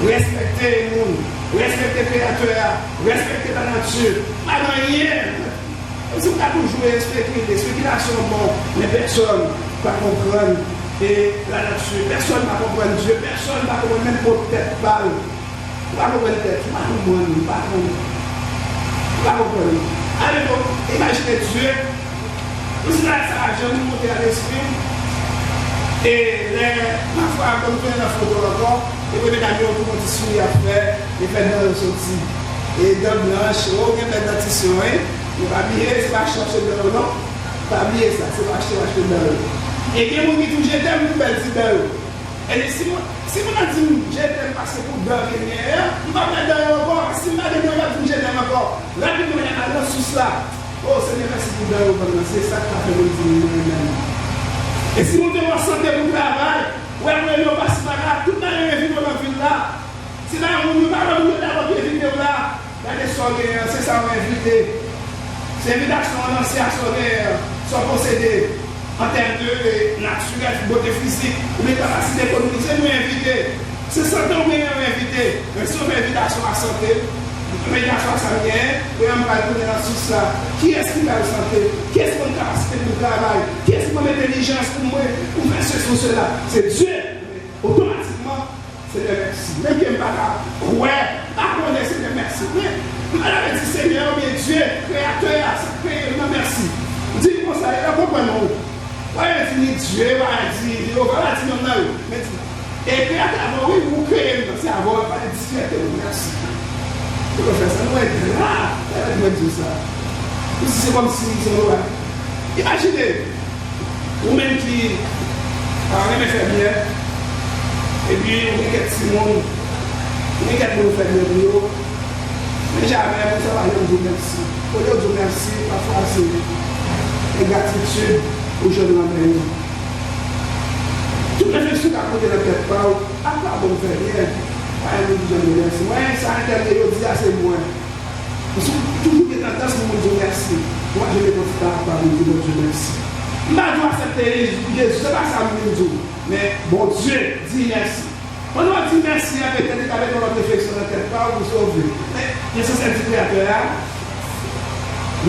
Respecter le monde, respecter le créateur, respecter la nature. Pas rien. Si vous avez toujours respecté les spéculations, bon, mais personne ne va comprendre la nature. Personne ne va comprendre Dieu. Personne ne va comprendre même pour tête balle. Pas comprendre tête. Pas comprendre. Pas comprendre. Allez, donc, imaginez Dieu. Vous savez, ça a jamais monté à l'esprit. Et parfois, quand vous faites la photo encore, et vous avez un condition à faire, et faire dans le sorti. Et dans le blanche, on a fait dentition, vous pas habiller, c'est pas chercher de l'eau, non? Pas habiller ça, c'est pas acheter de l'eau. Et il y a des gens qui disent, je t'aime, vous belle de l'eau. Et si vous avez dit, je t'aime parce que vous donnez rien, vous ne pouvez pas faire encore, si vous avez dit, je t'aime encore, rapidement, il y a un sous là. Oh, Seigneur, merci pour l'eau, c'est ça que tu as fait le et si vous devez santé pour le travail, vous avez passé par là, tout le monde est venu dans la ville là. Si là, vous ne pouvez pas vous avoir une vidéo là, c'est ça qu'on invité. C'est l'invitation à lancer à son possédé en termes de naturel, de beauté physique, ou de capacité économique. C'est nous invité. C'est santé ou bien invité. Mais si on fait invitation à santé, médiation à santé, et on va donner la source là. Qui est-ce qui va la santé? Qui est-ce qui a une capacité de travail? Qui est-ce qui a une intelligence pour moi, pour faire ceci ou cela? C'est Dieu. Automatiquement, c'est le merci. Même qui n'est pas là, ouais, pas connaître, c'est le merci. Mais, madame dit Seigneur, bien Dieu, créateur, ça crée, merci. Dis-moi ça, il a compris non. Ouais, il dit Dieu, ouais, il dit, voilà, il dit non, mais et créateur, oui, vous créez, c'est avoir pas de discuter, merci. Ça doit être grave. Elle doit dire ça. C'est comme si c'est vrai. Imaginez, vous-même qui avez une infirmière, et puis vous avez un petit monde, vous avez un petit monde, mais jamais vous savez dire merci. Au lieu de dire merci, parfois c'est une gratitude au jour de l'année. Toute la chose à côté de la tête, à part bon faire rien. Moi, ça a été assez moins. Toujours que tendance pour me dire merci. Moi, je vais considérer par me dire merci. Je dois accepter Jésus, c'est pas ça que je dis. Mais bon Dieu dit merci. On doit dire merci avec notre réflexion dans quelque part, vous sauvez. Mais je suis un créateur.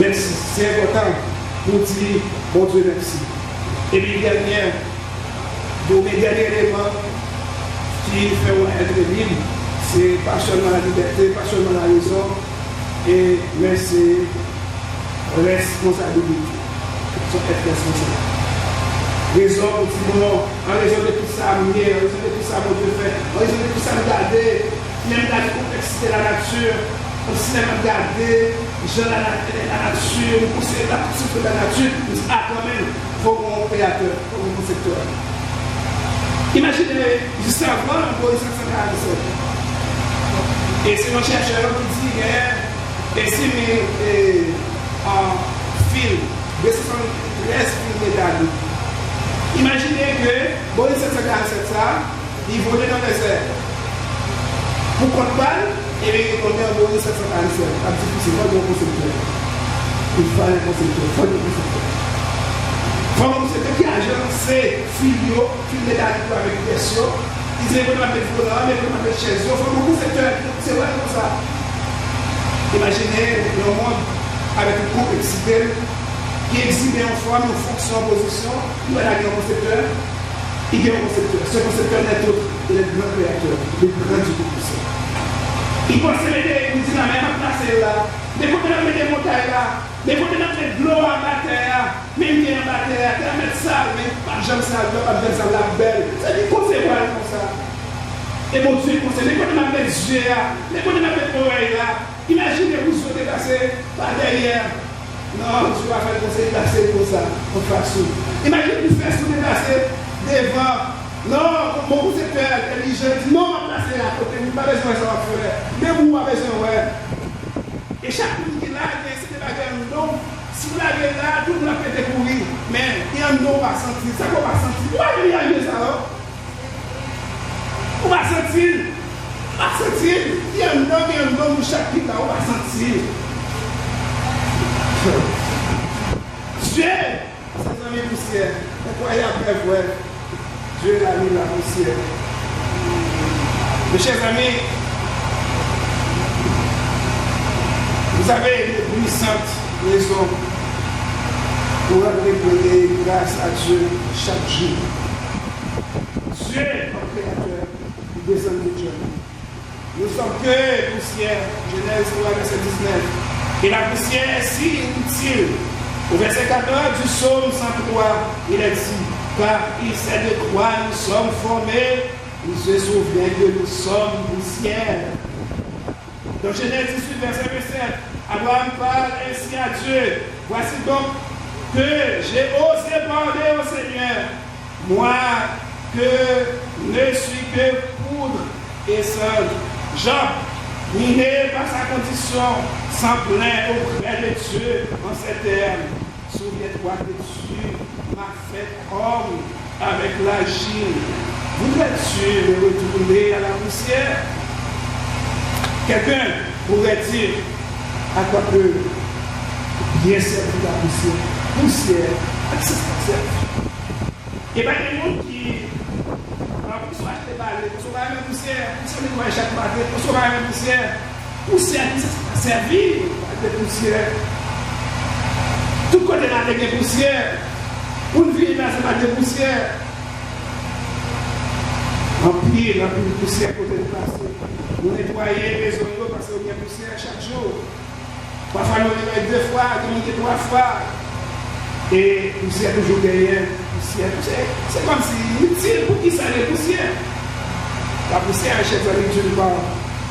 Merci. C'est important pour dire bon Dieu merci. Et puis, dernier élément qui fait être libre, c'est pas seulement la liberté, pas seulement la raison, mais c'est responsabilité. Son être responsable. Raison, en raison de tout ça, en raison de tout ça, mon Dieu fait, en raison de tout ça, regarder, même la complexité de la nature, aussi même regarder, la nature, pousser la poussière de la nature, quand même, il faut qu'on créateur, il faut qu'on concepteur. Imaginez, juste avant, on peut 547. Et c'est un chercheur qui dit qu'il y a 6 000 fils, 213 fils médaillés. Imaginez que Boeing 747, il volait dans le désert. Pour qu'on balle, et bien il connaît un Boeing 747. C'est difficile, pas de concepteur. Il faut un concepteur, il faut un concepteur. Comme c'est qui a agencé fil métallique avec une question, ils disent que nous avons des volants, mais nous avons des chaises. Il faut beaucoup de secteurs, c'est vrai comme ça. Imaginez le monde avec une complexité qui exhibe en forme, en fonction, en position. Il y a un concepteur, il y a un concepteur. Ce concepteur n'est autre que le grand créateur, le grand du tout puissant. Il pense que il dit la même place là, des côtés de des montagnes là, des côtés de mettre de l'eau en bataille, même qui est en bataille, tu vas mettre ça, mais pas jamais ça, pas jamais ça, la belle. Ça dit concevoir comme ça. Et mon Dieu, les côtés de mettre les yeux là, les côtés de mettre l'oreille là, imaginez vous sautez passer par derrière. Non, tu vas faire le conseil passer comme ça, en face. Imaginez vous faire sauter passer devant. Non, mon concepteur intelligent, non, on va placer là, côté, vous n'avez pas besoin de ça faire. Mais vous avez besoin, ouais. Et chaque monde qui est là, c'est des bagages en nom. Si vous l'avez là, tout le monde peut découvrir. Mais il y a un nom, on va sentir. Ça qu'on va sentir. Vous allez réaliser ça, là. On va sentir. On va sentir. Il y a un nom, chaque qui là, on va sentir. Dieu, c'est un ami poussière. Incroyable, vrai. Dieu l'a mis la poussière. Mes chers amis, vous avez une puissante raison pour répondre grâce à Dieu chaque jour. Dieu, notre Créateur, il descend de Dieu. Nous sommes que poussière, Genèse 3, verset 19. Et la poussière est si inutile. Au verset 14 du psaume 103, il est dit, car il sait de quoi nous sommes formés, il se souvient que nous sommes poussière. Dans Genèse 18, verset 27, Abraham parle ainsi à Dieu. Voici donc que j'ai osé parler au Seigneur, moi que ne suis que poudre et seul. Job, miné par sa condition, s'en plaint auprès de Dieu en ces termes. Souviens-toi que tu m'as fait homme avec l'agile. Voudrais-tu me retourner à la poussière? Quelqu'un pourrait dire à quoi peut bien servir la poussière? Poussière, à qui ça sert? Et bien, il y a des gens qui sont achetés par les pour sauver la même poussière, pour sauver les chaque matin, pour sauver la même poussière. Poussière, qui ça servir avec des poussières? Tout côté là, il y a des poussières. Une vie là, c'est pas des poussières. En pile de poussière côté de place. Nous nettoyons les zones parce qu'il y a poussière chaque jour. Parfois, nous nettoyons 2 fois, nous nettoyons 3 fois. Et poussière toujours derrière. Poussière. C'est comme si inutile pour qui ça les poussières. La poussière, chez les d'une part,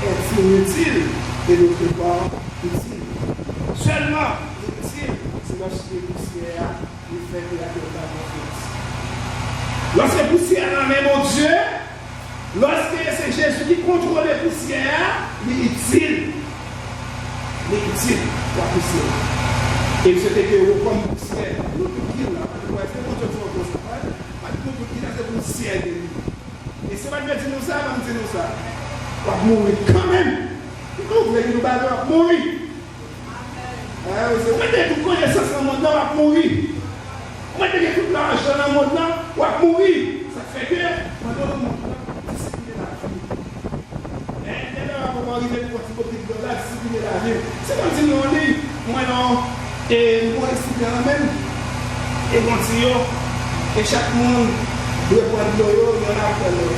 est inutile et d'autre part, utile. Seulement, utile, c'est lorsque les poussières, il fait que la terre va. Lorsque les poussières n'amènent mon Dieu, lorsque c'est Jésus qui contrôle les poussières, il est utile. Il est utile, la poussière. Et c'était que vous, comme poussière, nous qui là, parce que nous sommes comme ça, parce que nous qui là, c'est poussière de lui. Et c'est pas de dire nous ça, on dit nous ça. On va mourir quand même. Vous voulez que nous battons, on va mourir. Vous mettez toute connaissance dans le monde, on va mourir. Vous mettez tout l'argent dans le monde, on va mourir. Ça fait que, pendant le monde, c'est comme si nous on dit, moi non, et nous expliquons la même, et continuons, et chaque monde doit prendre l'eau, il y en a pour l'eau.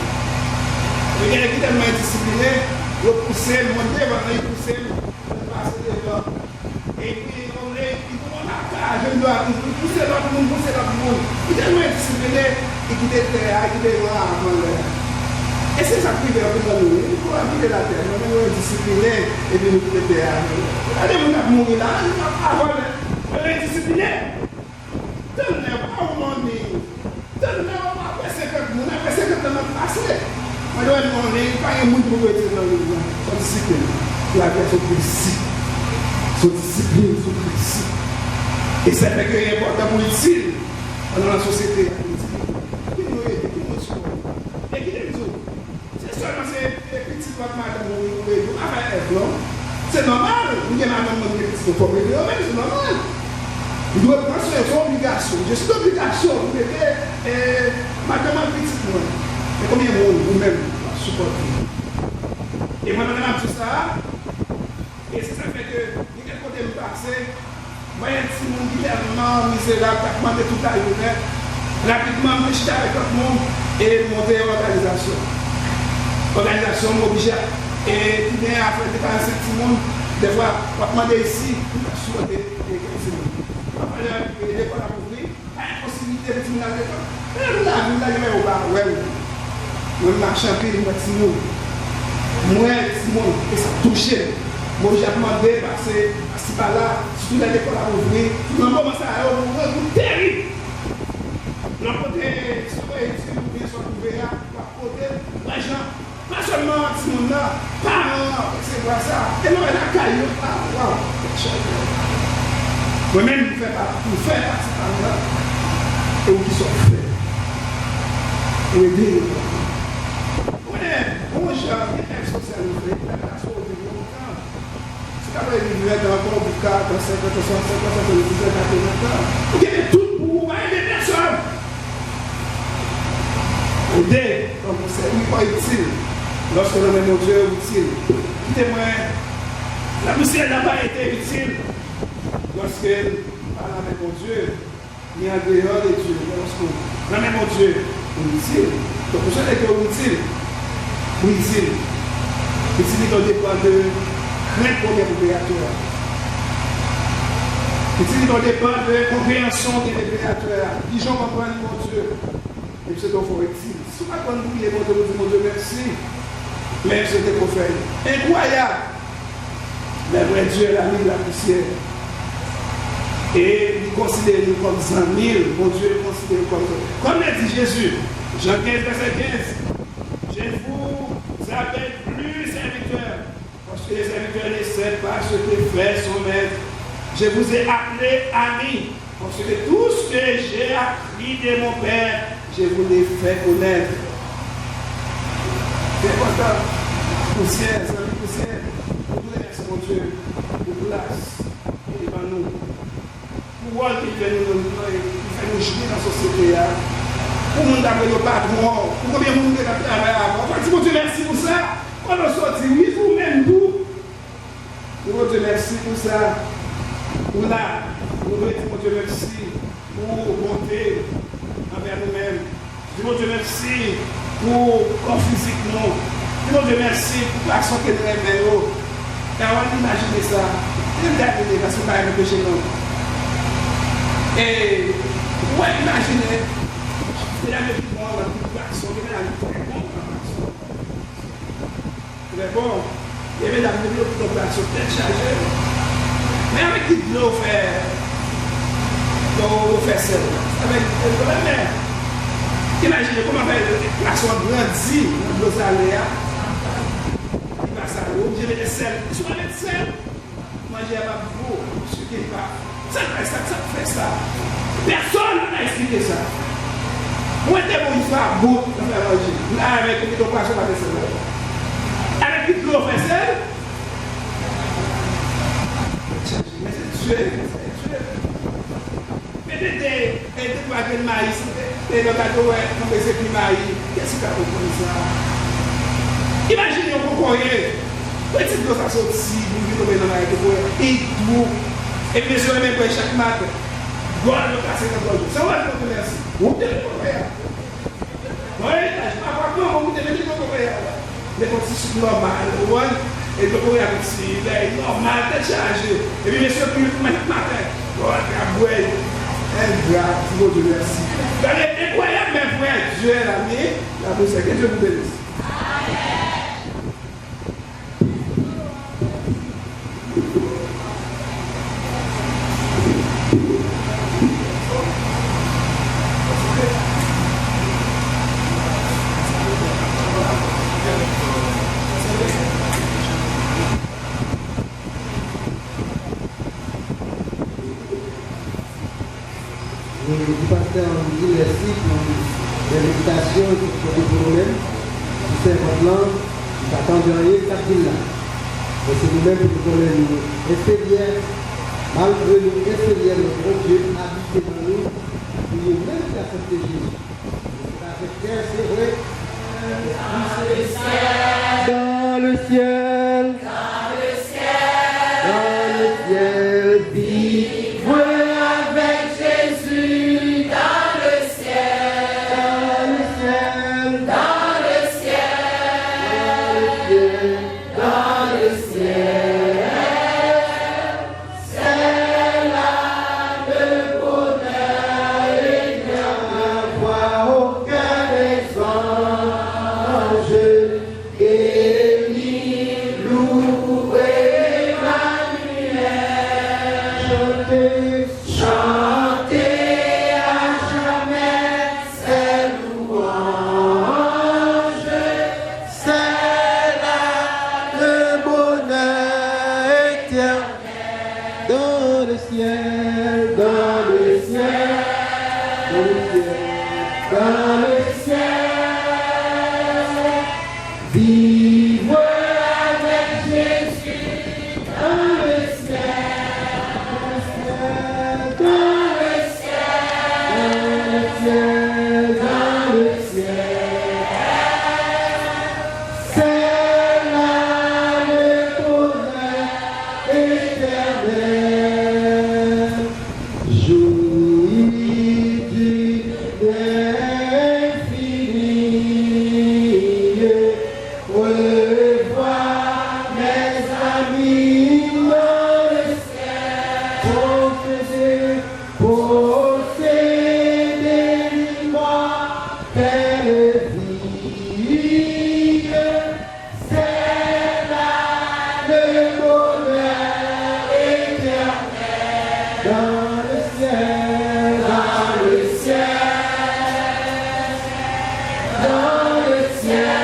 Il y a qui tellement discipliné, il pousser, le monde il pousser, il passer devant. Et puis on est, on a qu'à, je dois pousser l'autre monde, il est tellement discipliné, et qui était terre, qui était là avant l'heure. Et c'est ça qui vient dans nous. Il faut habiter la terre. Nous sommes disciplinés et puis nous sommes terre. Allez, vous n'avez mourir là. Avant, on est discipliné. Donnez-moi pas au monde. Donnez-moi pas après 50 ans. Après 50 ans, passé. Moi, je dois demander, pas un monde pour vous être dans le monde. Son discipline. La terre, son principe. Son discipline, son principe. Et ça fait que c'est important pour utile dans la société. C'est normal, nous avons un petit peu c'est normal. Nous devons penser à son obligation. Je suis d'obligation, vous mettez madame petite moi. Et combien de monde vous-même supportez? Et moi, maintenant, tout ça, Et c'est ça fait que, il y a côté me passer, moi, il y a un petit monde qui est tellement misérable, qui a demandé tout à l'heure. Rapidement, je suis avec tout le monde et monter une organisation. Organisation m'oblige et qui vient à faire dépenser tout le monde. Des fois, on va demander ici, on va souhaiter les 15 minutes. Après, l'école a ouvert, pas de possibilité de finir l'école. Mais là, je vais au bar, ouais. Moi, je marche un peu, moi, Simon. Moi, Simon, et ça touche. Moi, j'ai demandé parce que si par là, surtout dans l'école à ouvrir, tout le monde commence à ouvrir, c'est terrible. L'on côté, si vous voulez, soit ouvert, les gens, pas seulement Simon-là, parents, etc. Et non, elle a caillou, waouh, moi-même, je fais partie de là, et où qui sont faits. Et aider. Bon, j'ai un social, la classe au début longtemps. C'est quand même une dans un bon cas, dans 50, 60, 50, ans. Vous avez tout pour aider personne. Aider, comme c'est pas utile. Lorsque l'on est mon Dieu utile. Quittez-moi, la poussière n'a pas été utile. Lorsqu'elle parle avec mon Dieu, il y a en dehors de Dieu. Lorsque l'on est mon Dieu utile. Donc, vous savez que utile. Utile. Utile dans des plans de crainte pour les créatures. Utile dans des plans de compréhension des créatures. Qui j'en comprends mon Dieu. Et c'est donc faut utile. Si vous ne pouvez pas oublier mon Dieu, merci. Mais c'était pour faire. Incroyable. Mais vrai Dieu l'a mis la poussière. Et il considère nous comme 100 000. Mon Dieu le considère comme ça. Comme l'a dit Jésus, Jean 15, verset 15. Je vous appelle plus serviteurs. Parce que les serviteurs ne savent pas ce que fait son maître. Je vous ai appelé amis. Parce que tout ce que j'ai appris de mon Père, je vous l'ai fait connaître. C'est important. Poussière, c'est la poussière. Pour nous remercier mon Dieu. Pour place. Et devant nous. Pour voir qu'il fait nous jouer dans la société. Pour nous d'après nos patrons. Pour combien de monde est travail avant. Enfin, mon Dieu, merci pour ça. On a sorti, oui, vous-même, tout. Mon Dieu, merci pour ça. Pour là. Nous voulons dire, mon Dieu, merci pour bonté envers nous-mêmes. Mon Dieu, merci pour corps physique, non. Mon Dieu, merci pour l'action que nous aimons. Et on va imaginer ça. Il y a des parce qu'on va nous pécher, non. Et on va imaginer, il y a des gens qui ont l'action, il y a des gens très bon. Il y avait des gens qui ont l'action peut-être chargée. Mais avec qui de l'eau faire ça. Avec le problème. Imaginez comment l'action grandit dans nos aléas. Il va ça, je vais des sels. Je vais mettre sel. Manger à ma boue, ce qui est pas. Ça fait ça. Personne n'a expliqué ça. Moi, je suis bon, il va beau, on va manger. Là, avec une poisson, on va faire ça. Avec une l'eau fait sel. Mais c'est tué. Mais des paquets de maïs, et le gâteau, on fait plus maïs. Qu'est-ce qu'il y a pour ça? Imaginez un cocoyer. Petite dose à sortir, vous venez dans la maïs, et tout. Et bien sûr, même pour chaque matin, voilà le casser dans le jour. Ça va être merci. Vous devez le cocoyer. Oui, je ne sais pas comment vous devez le cocoyer. Mais quand c'est normal, et le cocoyer est normal, c'est chargé. Et puis, bien sûr, plus le matin, voilà, il ingrat, Dieu merci. C'est incroyable, mes frères. Dieu est l'ami, la poussière. Que Dieu vous bénisse. Du pasteur dit merci pour l'invitation et pour le problème. C'est important, nous n'attendons rien qu'à dire là. Et c'est nous-mêmes qui nous voulons espérer, malgré nous, espérer notre Dieu habiter dans nous, pour nous-mêmes qui accepter Jésus. C'est avec cœur, c'est vrai. Dans le ciel. Dans le ciel. dans le ciel. Vivre avec Jésus dans le ciel. Dans le ciel, dans le ciel. C'est là le bonheur éternel. Jouis du infini. Revoir mes amis dans le ciel. Posséder l'immortelle vie. C'est là le bonheur éternel. Dans le ciel, dans le ciel, dans le ciel.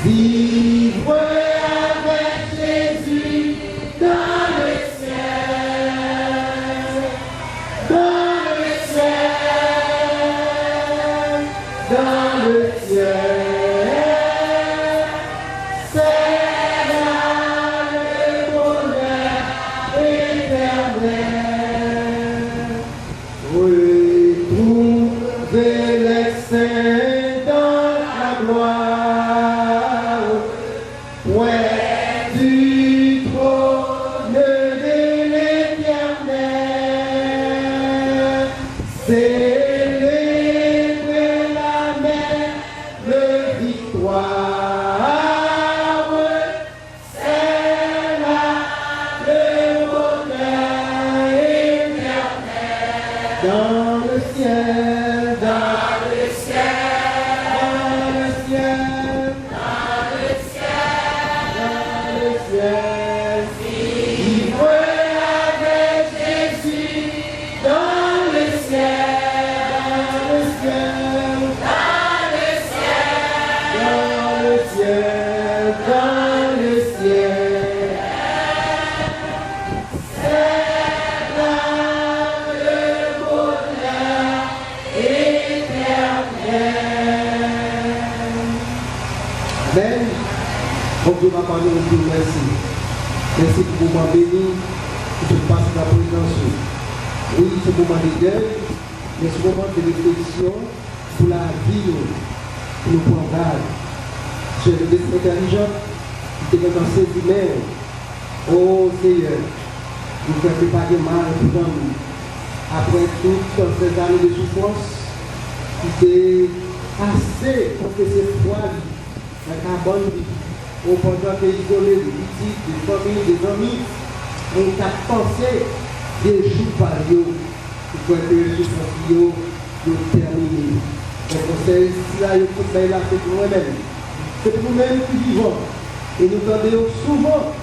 Vivre avec Jésus dans le ciel. Dans le ciel, dans le ciel. C'est là le bonheur éternel. Retrouver les saints dans la gloire, près du trône de l'Éternel. Célébrer la belle victoire, c'est là le bonheur éternel. Dans le ciel, dans le ciel, dans le ciel, dans le ciel. Vivre avec Jésus dans le ciel, dans le ciel, dans le ciel, dans le ciel. C'est là le bonheur éternel. Amen. Bon Dieu m'a parlé de vous, merci. Merci pour vous m'avoir béni, pour vous passer la présidence. Oui, ce moment de deuil, mais ce moment de réflexion pour la vie, pour nous prendre garde. Je le destin intelligent, qui était dans ses humains. Oh Seigneur, nous faisons préparer mal pour nous. Après toutes ces années de souffrance, qui étaient assez pour que ces fois, la carbone, au pendant que isolé des petits, des familles, des amis, on a pensé des jours par jour pour que les souffrances soient terminées. Donc, c'est ici là, le conseil là, c'est pour nous-mêmes. C'est pour nous-mêmes qui vivons. Et nous tendons souvent,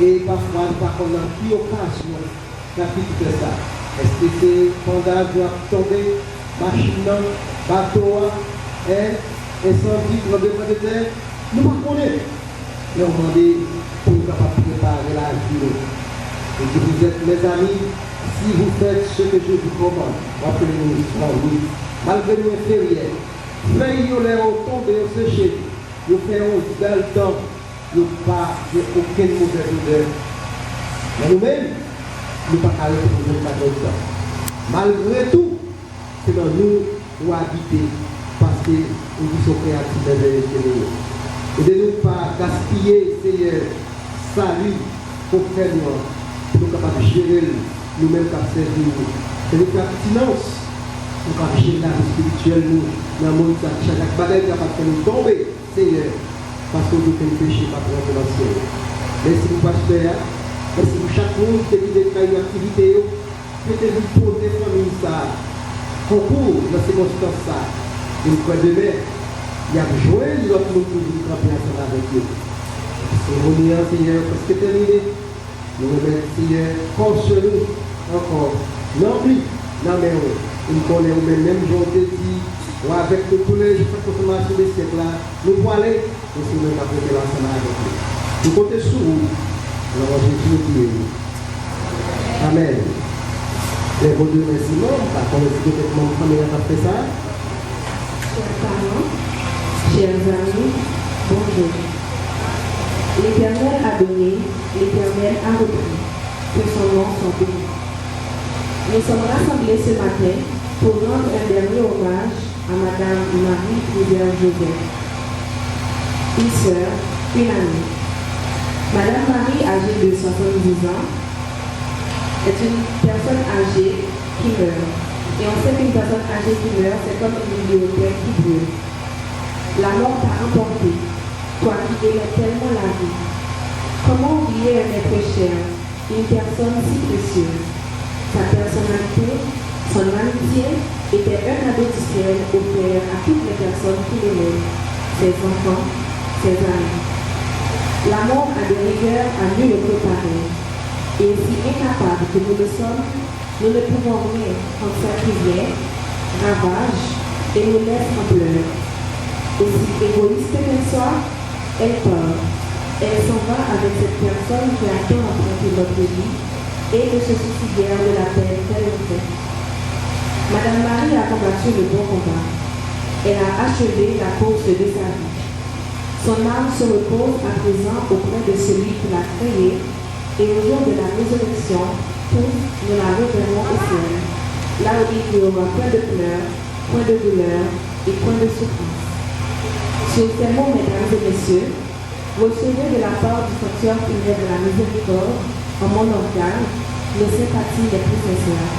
et parfois, nous ne savons pas qui occasion d'appliquer ça. Est-ce que c'est pendant doit tomber, machine, bateau, incendie, tremblement de terre? Nous ne connaissons pas. Mais on demande pour nous capables de préparer la vie. Et que vous êtes mes amis, si vous faites ce que je vous commande, rappelez-nous l'histoire, oui. Malgré nous inférieurs, feuilles les ont tombé, ont séché, nous faisons un bel temps, nous pas aucune mauvaise odeur. Mais nous-mêmes, nous ne pouvons pas arrêter pour nous faire ça. Malgré tout, c'est dans nous pour habiter, parce que nous sommes créatifs de l'intérieur. Et de ne pas gaspiller, Seigneur, salut pour faire nous, pour nous capables de gérer nous-mêmes qui servir. Et de pertinence, nous capables de gérer la vie spirituelle, nous, dans le monde, chaque bagaille capable de nous tomber, Seigneur, parce que nous faisons péché par rapport au ciel. Merci pour pasteur, merci pour chaque monde qui décrit une activité, peut-être pour des familles, ça, concours dans ces circonstances, une fois demain. Il y a besoin de l'autre monde pour nous camper ensemble avec eux. C'est mon Seigneur, parce que terminé. Nous remettons, Seigneur, console-nous encore. Non plus, non mais nous connaissons même jour de dit, ou avec tous les consommation de ce siècle-là, nous pouvons aller, nous sommes même pas prêter l'ensemble avec eux. Nous comptons sur vous. Alors, Jésus nous prie. Amen. Les mots de remerciement, par contre, est-ce que quelqu'un de famille a fait ça? Chers parents, chers amis, bonjour. L'Éternel a donné, l'Éternel a repris, que son nom soit béni. Nous sommes rassemblés ce matin pour rendre un dernier hommage à Madame Marie Rivière-Joseph, une sœur, une amie. Madame Marie, âgée de 70 ans, est une personne âgée qui meurt. Et on sait qu'une personne âgée qui meurt, c'est comme une bibliothèque qui brûle. La mort t'a emporté, toi qui aimais tellement la vie. Comment oublier un être cher, une personne si précieuse? Sa personnalité, son amitié était un cadeau du ciel offert à toutes les personnes qui l'aimaient, ses enfants, ses amis. La mort a des rigueurs à nul autre pareil. Et si incapables que nous le sommes, nous ne pouvons rien quand ça qui vient, ravage et nous laisse en pleurs. Aussi égoïste qu'elle soit, elle part. Elle s'en va avec cette personne qui a tant emprunté notre vie et ne se soucie guère de la peine qu'elle fait. Madame Marie a combattu le bon combat. Elle a achevé la course de sa vie. Son âme se repose à présent auprès de celui qui l'a créée et au jour de la résurrection, tous nous la reverrons au ciel, là où il n'y aura point de pleurs, point de douleur et point de souffrance. Sur ces mots, mesdames et messieurs, recevez de la part du sanctuaire primaire de la miséricorde, en mon organe, nos sympathies les plus sincères.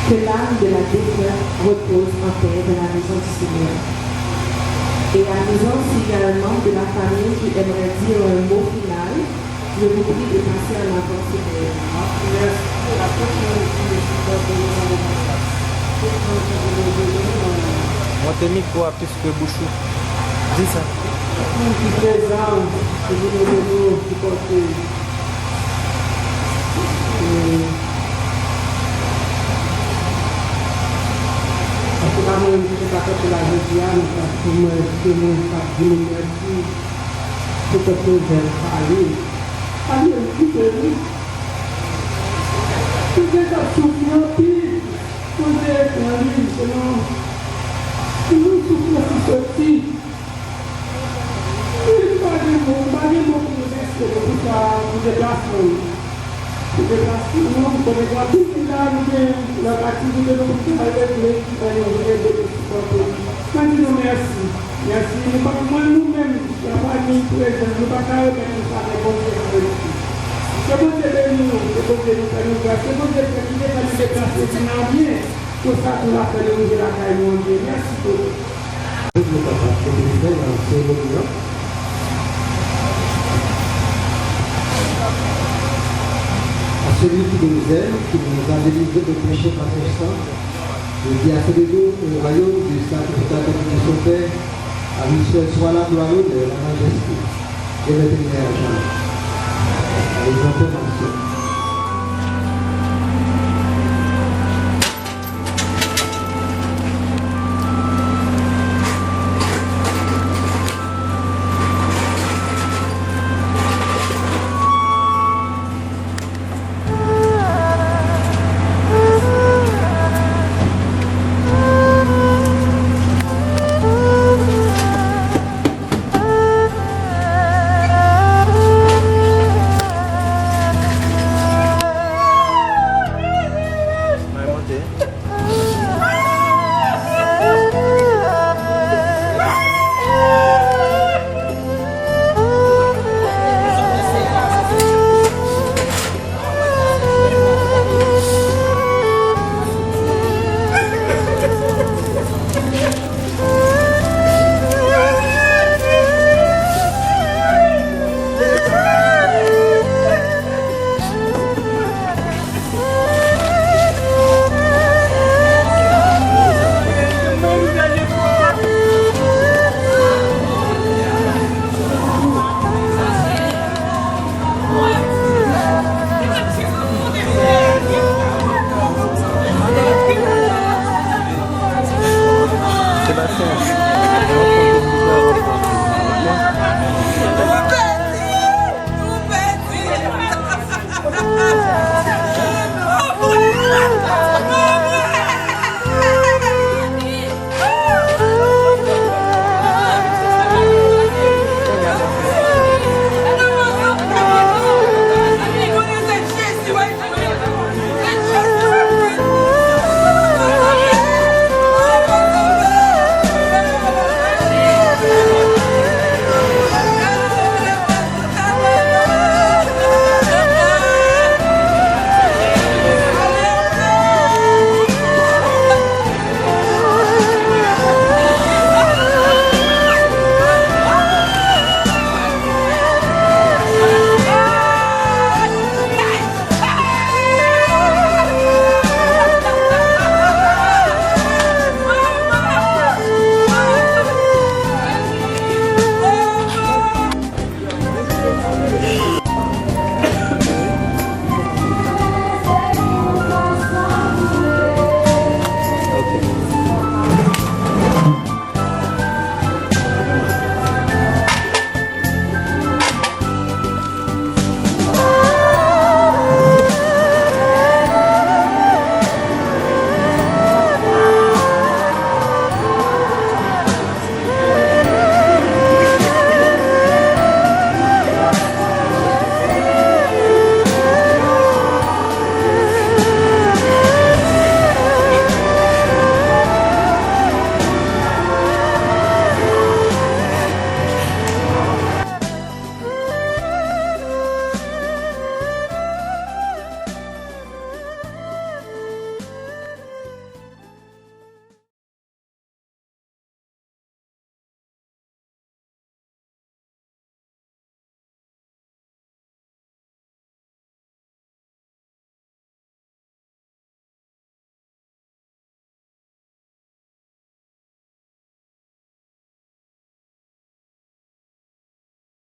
Que l'âme de la défunte repose en paix dans la maison du Seigneur. Et à présence également de la famille qui aimerait dire un mot final, je vous prie de passer à l'avant, Seigneur. Montez le micro à plus que Bouchou. Dis ça. Qui présente, que vous devez supporter. Parce que là, moi, je ne sais pas quand la Josiane, parce que moi, je me merci pour ce que j'ai parlé. Allez, écoutez-vous. Vous êtes à souffrir, vous êtes en ligne, sinon, nous souffrons si ceci. Pas de mots pour nous rester, pour ça, vous déplacez. Vous déplacez, non, vous pouvez voir tout ce là, la partie de l'hôpital, nous merci. Merci, nous pas moi nous-mêmes, la famille présente, nous pas qu'à remettre ça, mais bon Dieu, c'est bon Dieu de nous, c'est bon Dieu de nous grâce, c'est bon Dieu de nous déplacer, c'est bien, pour ça, pour la faire de la caille, mon Dieu, merci beaucoup. Celui qui nous aime, qui nous a délivré de péché par son sang, et qui a fait de nous au royaume du sacrificateur de son Père, à lui seul soit la gloire, l'honneur, la majesté, et le ténèbre à jamais. Les enfants